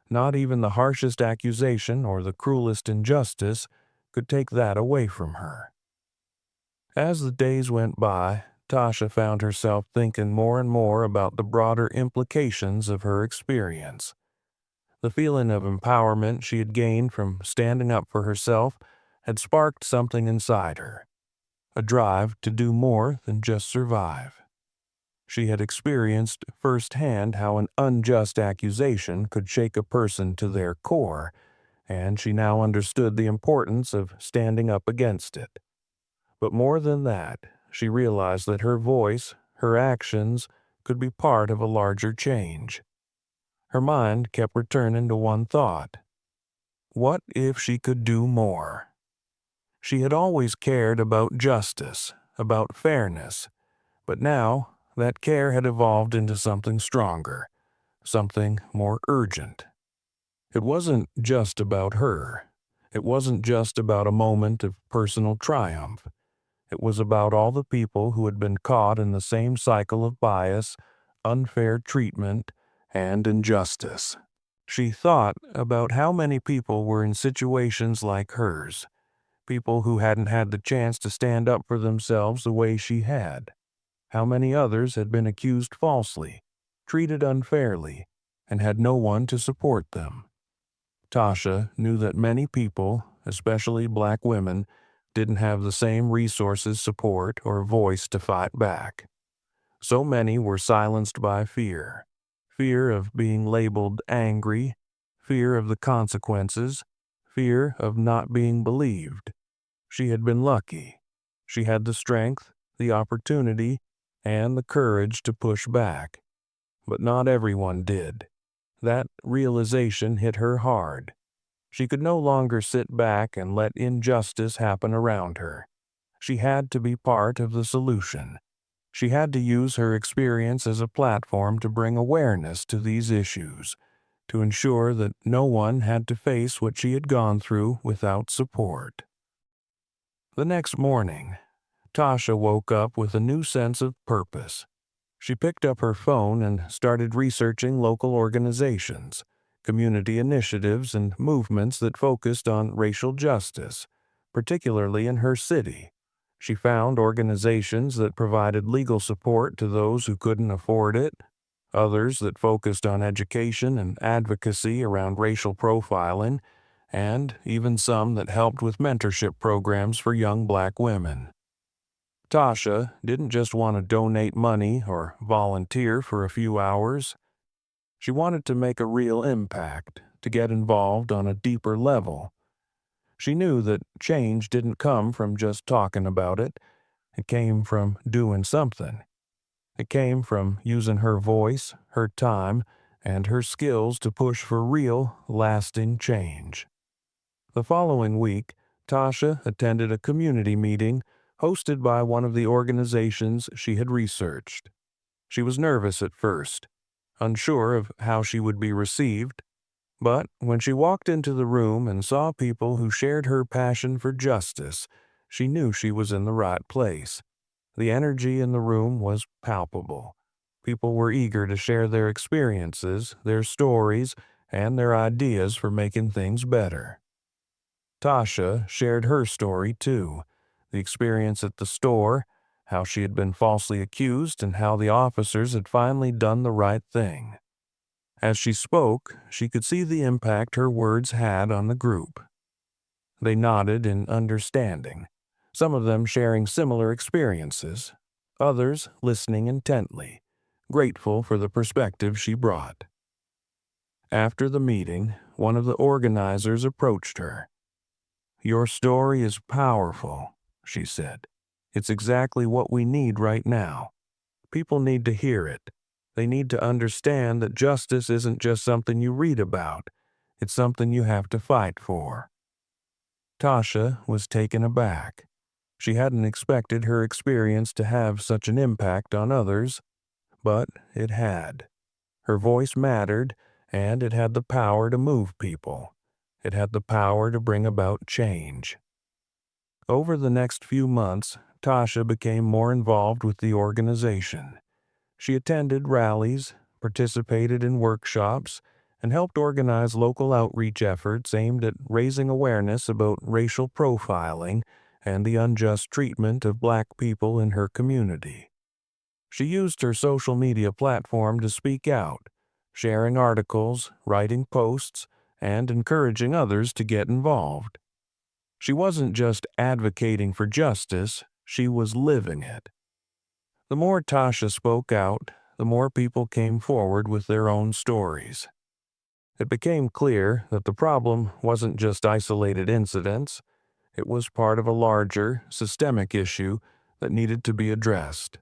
not even the harshest accusation or the cruelest injustice, could take that away from her. As the days went by, Tasha found herself thinking more and more about the broader implications of her experience. The feeling of empowerment she had gained from standing up for herself had sparked something inside her, a drive to do more than just survive. She had experienced firsthand how an unjust accusation could shake a person to their core, and she now understood the importance of standing up against it. But more than that, she realized that her voice, her actions, could be part of a larger change. Her mind kept returning to one thought. What if she could do more? She had always cared about justice, about fairness, but now that care had evolved into something stronger, something more urgent. It wasn't just about her. It wasn't just about a moment of personal triumph. It was about all the people who had been caught in the same cycle of bias, unfair treatment, and injustice. She thought about how many people were in situations like hers, people who hadn't had the chance to stand up for themselves the way she had. How many others had been accused falsely, treated unfairly, and had no one to support them. Tasha knew that many people, especially black women, didn't have the same resources, support, or voice to fight back. So many were silenced by fear. Fear of being labeled angry, fear of the consequences, fear of not being believed. She had been lucky. She had the strength, the opportunity, and the courage to push back. But not everyone did. That realization hit her hard. She could no longer sit back and let injustice happen around her. She had to be part of the solution. She had to use her experience as a platform to bring awareness to these issues, to ensure that no one had to face what she had gone through without support. The next morning, Tasha woke up with a new sense of purpose. She picked up her phone and started researching local organizations, community initiatives, and movements that focused on racial justice, particularly in her city. She found organizations that provided legal support to those who couldn't afford it, others that focused on education and advocacy around racial profiling, and even some that helped with mentorship programs for young black women. Tasha didn't just want to donate money or volunteer for a few hours. She wanted to make a real impact, to get involved on a deeper level. She knew that change didn't come from just talking about it. It came from doing something. It came from using her voice, her time, and her skills to push for real, lasting change. The following week, Tasha attended a community meeting hosted by one of the organizations she had researched. She was nervous at first, unsure of how she would be received, but when she walked into the room and saw people who shared her passion for justice, she knew she was in the right place. The energy in the room was palpable. People were eager to share their experiences, their stories, and their ideas for making things better. Tasha shared her story too, the experience at the store, how she had been falsely accused, and how the officers had finally done the right thing. As she spoke, she could see the impact her words had on the group. They nodded in understanding, some of them sharing similar experiences, others listening intently, grateful for the perspective she brought. After the meeting, one of the organizers approached her. "Your story is powerful," she said. "It's exactly what we need right now. People need to hear it. They need to understand that justice isn't just something you read about. It's something you have to fight for." Tasha was taken aback. She hadn't expected her experience to have such an impact on others, but it had. Her voice mattered, and it had the power to move people. It had the power to bring about change. Over the next few months, Tasha became more involved with the organization. She attended rallies, participated in workshops, and helped organize local outreach efforts aimed at raising awareness about racial profiling and the unjust treatment of black people in her community. She used her social media platform to speak out, sharing articles, writing posts, and encouraging others to get involved. She wasn't just advocating for justice, she was living it. The more Tasha spoke out, the more people came forward with their own stories. It became clear that the problem wasn't just isolated incidents, it was part of a larger, systemic issue that needed to be addressed.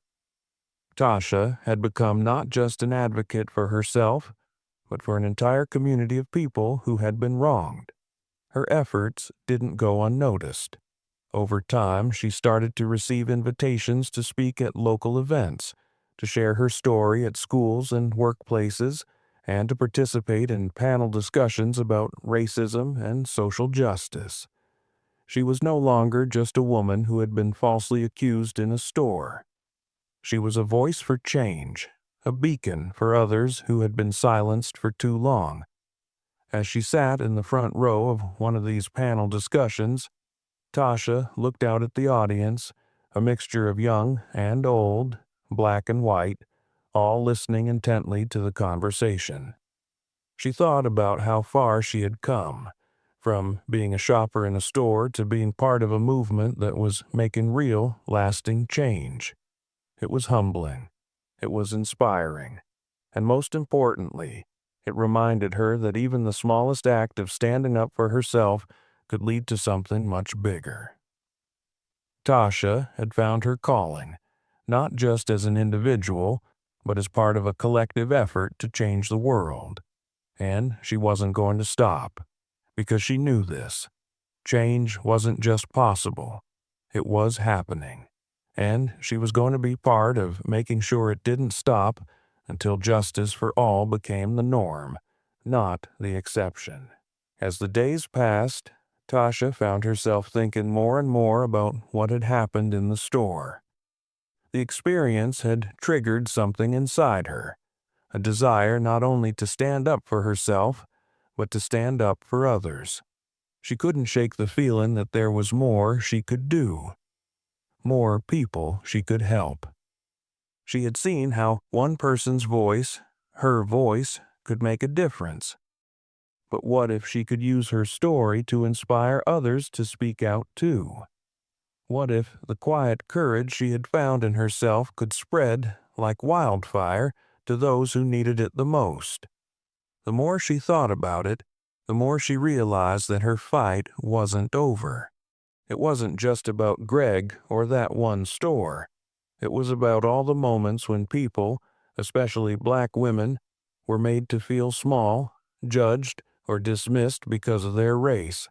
Tasha had become not just an advocate for herself, but for an entire community of people who had been wronged. Her efforts didn't go unnoticed. Over time, she started to receive invitations to speak at local events, to share her story at schools and workplaces, and to participate in panel discussions about racism and social justice. She was no longer just a woman who had been falsely accused in a store. She was a voice for change, a beacon for others who had been silenced for too long. As she sat in the front row of one of these panel discussions, Tasha looked out at the audience, a mixture of young and old, black and white, all listening intently to the conversation. She thought about how far she had come, from being a shopper in a store to being part of a movement that was making real, lasting change. It was humbling. It was inspiring. And most importantly, it reminded her that even the smallest act of standing up for herself could lead to something much bigger. Tasha had found her calling, not just as an individual, but as part of a collective effort to change the world. And she wasn't going to stop. because she knew this. Change wasn't just possible, it was happening. And she was going to be part of making sure it didn't stop until justice for all became the norm, not the exception. As the days passed, Tasha found herself thinking more and more about what had happened in the store. The experience had triggered something inside her, a desire not only to stand up for herself, but to stand up for others. She couldn't shake the feeling that there was more she could do, more people she could help. She had seen how one person's voice, her voice, could make a difference. But what if she could use her story to inspire others to speak out too? What if the quiet courage she had found in herself could spread, like wildfire, to those who needed it the most? The more she thought about it, the more she realized that her fight wasn't over. It wasn't just about Greg or that one store. It was about all the moments when people, especially black women, were made to feel small, judged, or dismissed because of their race.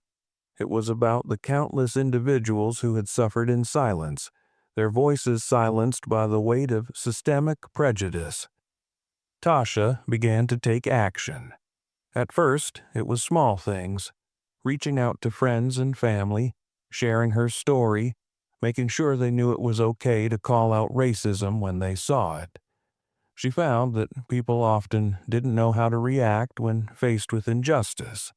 It was about the countless individuals who had suffered in silence, their voices silenced by the weight of systemic prejudice. Tasha began to take action. At first, it was small things, reaching out to friends and family, sharing her story, making sure they knew it was okay to call out racism when they saw it. She found that people often didn't know how to react when faced with injustice.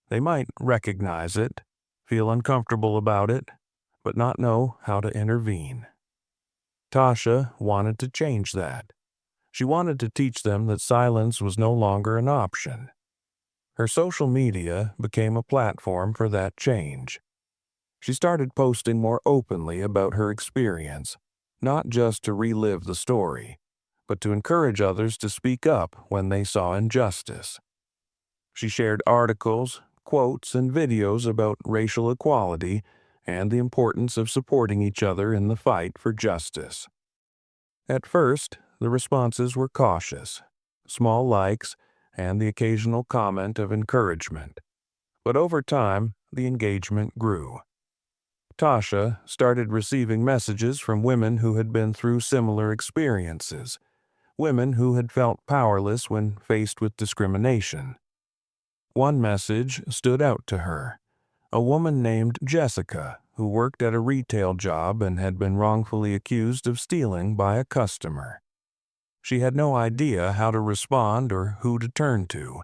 They might recognize it, feel uncomfortable about it, but not know how to intervene. Tasha wanted to change that. She wanted to teach them that silence was no longer an option. Her social media became a platform for that change. She started posting more openly about her experience, not just to relive the story, but to encourage others to speak up when they saw injustice. She shared articles, quotes, and videos about racial equality and the importance of supporting each other in the fight for justice. At first, the responses were cautious, small likes, and the occasional comment of encouragement. But over time, the engagement grew. Tasha started receiving messages from women who had been through similar experiences, women who had felt powerless when faced with discrimination. One message stood out to her. A woman named Jessica, who worked at a retail job and had been wrongfully accused of stealing by a customer. She had no idea how to respond or who to turn to.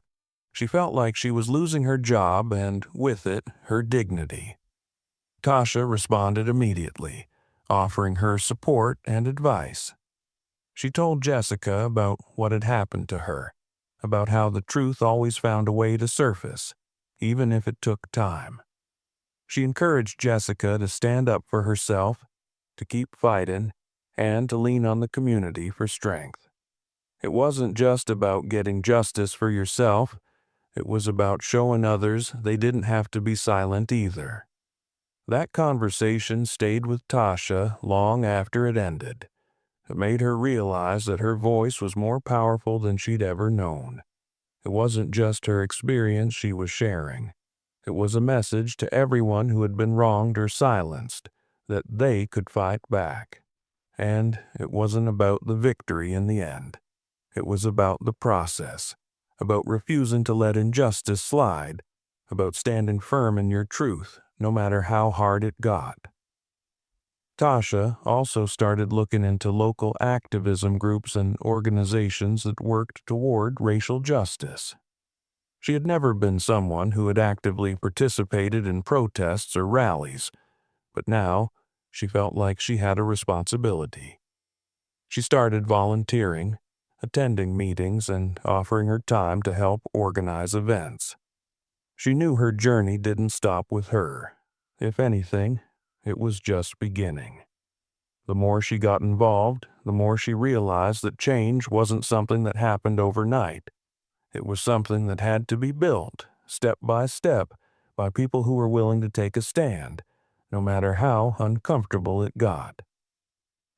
She felt like she was losing her job and, with it, her dignity. Tasha responded immediately, offering her support and advice. She told Jessica about what had happened to her, about how the truth always found a way to surface, even if it took time. She encouraged Jessica to stand up for herself, to keep fighting, and to lean on the community for strength. It wasn't just about getting justice for yourself, it was about showing others they didn't have to be silent either. That conversation stayed with Tasha long after it ended. It made her realize that her voice was more powerful than she'd ever known. It wasn't just her experience she was sharing. It was a message to everyone who had been wronged or silenced, that they could fight back. And it wasn't about the victory in the end. It was about the process, about refusing to let injustice slide, about standing firm in your truth, no matter how hard it got. Tasha also started looking into local activism groups and organizations that worked toward racial justice. She had never been someone who had actively participated in protests or rallies, but now she felt like she had a responsibility. She started volunteering, attending meetings, and offering her time to help organize events. She knew her journey didn't stop with her. If anything, it was just beginning. The more she got involved, the more she realized that change wasn't something that happened overnight. It was something that had to be built, step by step, by people who were willing to take a stand, no matter how uncomfortable it got.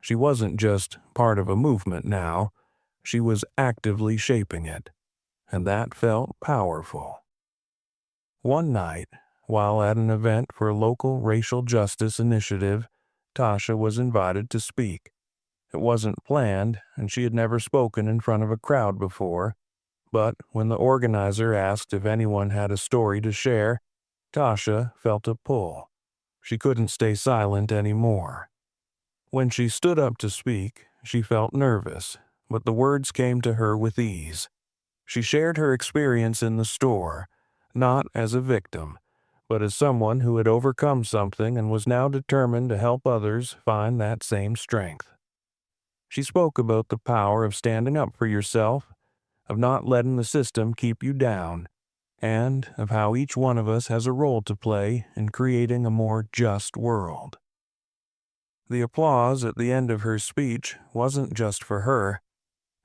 She wasn't just part of a movement now, she was actively shaping it, and that felt powerful. One night, while at an event for a local racial justice initiative, Tasha was invited to speak. It wasn't planned, and she had never spoken in front of a crowd before, but when the organizer asked if anyone had a story to share, Tasha felt a pull. She couldn't stay silent anymore. When she stood up to speak, she felt nervous, but the words came to her with ease. She shared her experience in the store, not as a victim, but as someone who had overcome something and was now determined to help others find that same strength. She spoke about the power of standing up for yourself, of not letting the system keep you down, and of how each one of us has a role to play in creating a more just world. The applause at the end of her speech wasn't just for her.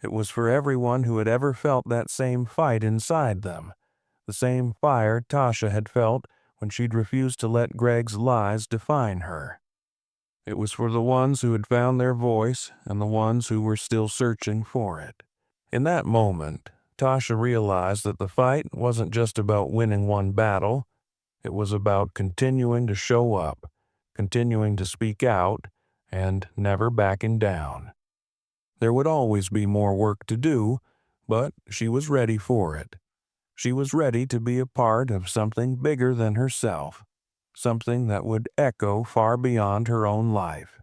It was for everyone who had ever felt that same fight inside them, the same fire Tasha had felt when she'd refused to let Greg's lies define her. It was for the ones who had found their voice and the ones who were still searching for it. In that moment, Tasha realized that the fight wasn't just about winning one battle. It was about continuing to show up, continuing to speak out, and never backing down. There would always be more work to do, but she was ready for it. She was ready to be a part of something bigger than herself, something that would echo far beyond her own life.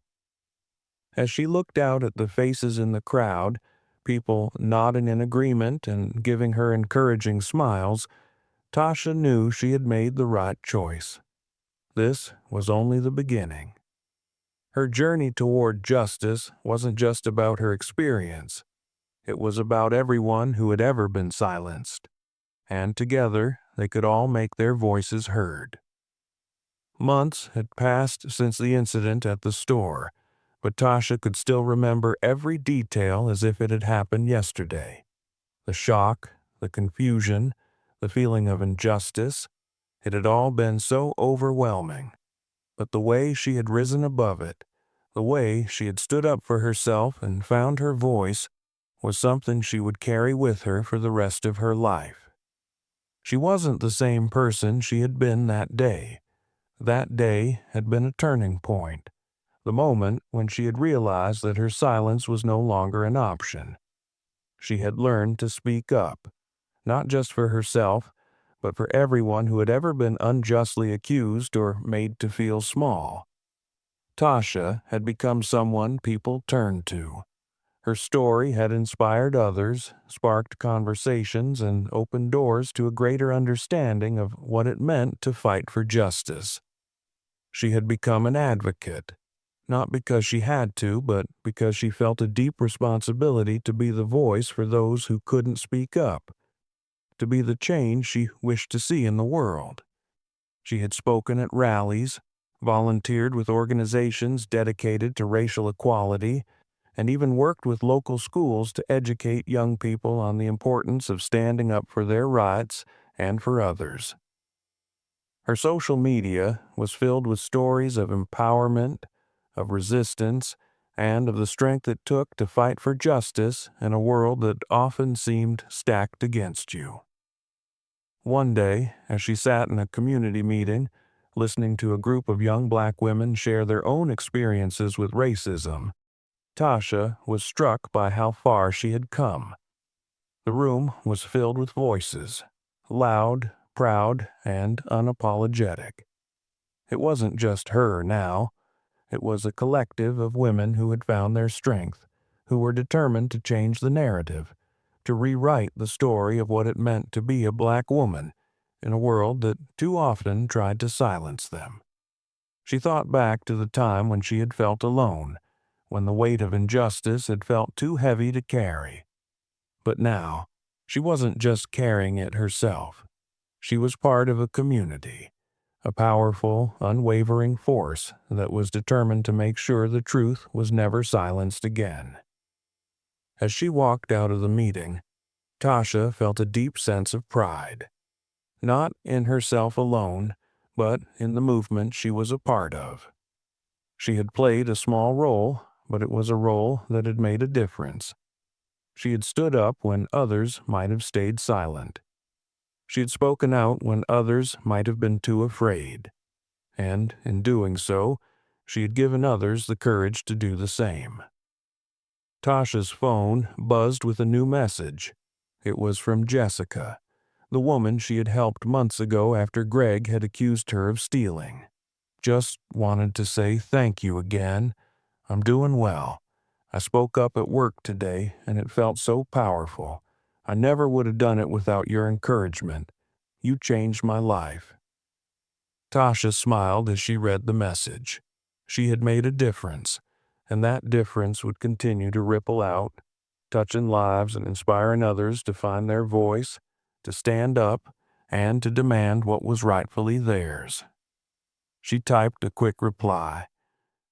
As she looked out at the faces in the crowd, people nodding in agreement and giving her encouraging smiles, Tasha knew she had made the right choice. This was only the beginning. Her journey toward justice wasn't just about her experience. It was about everyone who had ever been silenced, and together they could all make their voices heard. Months had passed since the incident at the store, but Tasha could still remember every detail as if it had happened yesterday. The shock, the confusion, the feeling of injustice, it had all been so overwhelming. But the way she had risen above it, the way she had stood up for herself and found her voice, was something she would carry with her for the rest of her life. She wasn't the same person she had been that day. That day had been a turning point, the moment when she had realized that her silence was no longer an option. She had learned to speak up, not just for herself, but for everyone who had ever been unjustly accused or made to feel small. Tasha had become someone people turned to. Her story had inspired others, sparked conversations, and opened doors to a greater understanding of what it meant to fight for justice. She had become an advocate, not because she had to, but because she felt a deep responsibility to be the voice for those who couldn't speak up, to be the change she wished to see in the world. She had spoken at rallies, volunteered with organizations dedicated to racial equality, and even worked with local schools to educate young people on the importance of standing up for their rights and for others. Her social media was filled with stories of empowerment, of resistance, and of the strength it took to fight for justice in a world that often seemed stacked against you. One day, as she sat in a community meeting, listening to a group of young black women share their own experiences with racism, Tasha was struck by how far she had come. The room was filled with voices, loud, proud, and unapologetic. It wasn't just her now. It was a collective of women who had found their strength, who were determined to change the narrative, to rewrite the story of what it meant to be a black woman in a world that too often tried to silence them. She thought back to the time when she had felt alone, when the weight of injustice had felt too heavy to carry. But now, she wasn't just carrying it herself. She was part of a community, a powerful, unwavering force that was determined to make sure the truth was never silenced again. As she walked out of the meeting, Tasha felt a deep sense of pride, not in herself alone, but in the movement she was a part of. She had played a small role, but it was a role that had made a difference. She had stood up when others might have stayed silent. She had spoken out when others might have been too afraid, and in doing so, she had given others the courage to do the same. Tasha's phone buzzed with a new message. It was from Jessica, the woman she had helped months ago after Greg had accused her of stealing. Just wanted to say thank you again. I'm doing well. I spoke up at work today, and it felt so powerful. I never would have done it without your encouragement. You changed my life. Tasha smiled as she read the message. She had made a difference, and that difference would continue to ripple out, touching lives and inspiring others to find their voice, to stand up, and to demand what was rightfully theirs. She typed a quick reply.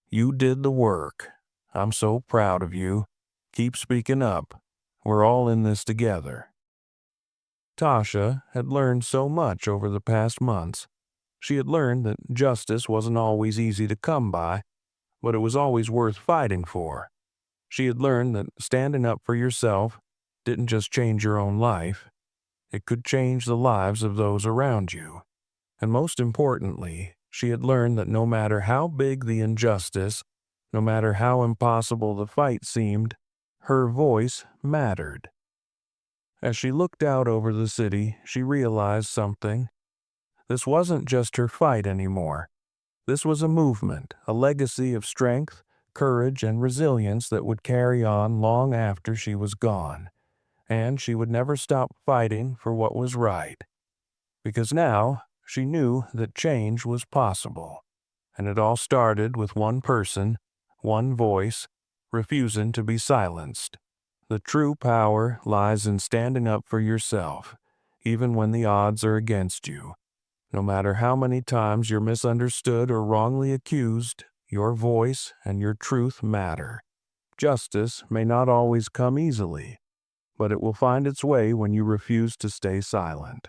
You did the work. I'm so proud of you. Keep speaking up. We're all in this together. Tasha had learned so much over the past months. She had learned that justice wasn't always easy to come by, but it was always worth fighting for. She had learned that standing up for yourself didn't just change your own life, it could change the lives of those around you. And most importantly, she had learned that no matter how big the injustice, no matter how impossible the fight seemed, her voice mattered. As she looked out over the city, she realized something. This wasn't just her fight anymore. This was a movement, a legacy of strength, courage, and resilience that would carry on long after she was gone. And she would never stop fighting for what was right. Because now, she knew that change was possible. And it all started with one person, one voice, refusing to be silenced. The true power lies in standing up for yourself, even when the odds are against you. No matter how many times you're misunderstood or wrongly accused, your voice and your truth matter. Justice may not always come easily, but it will find its way when you refuse to stay silent.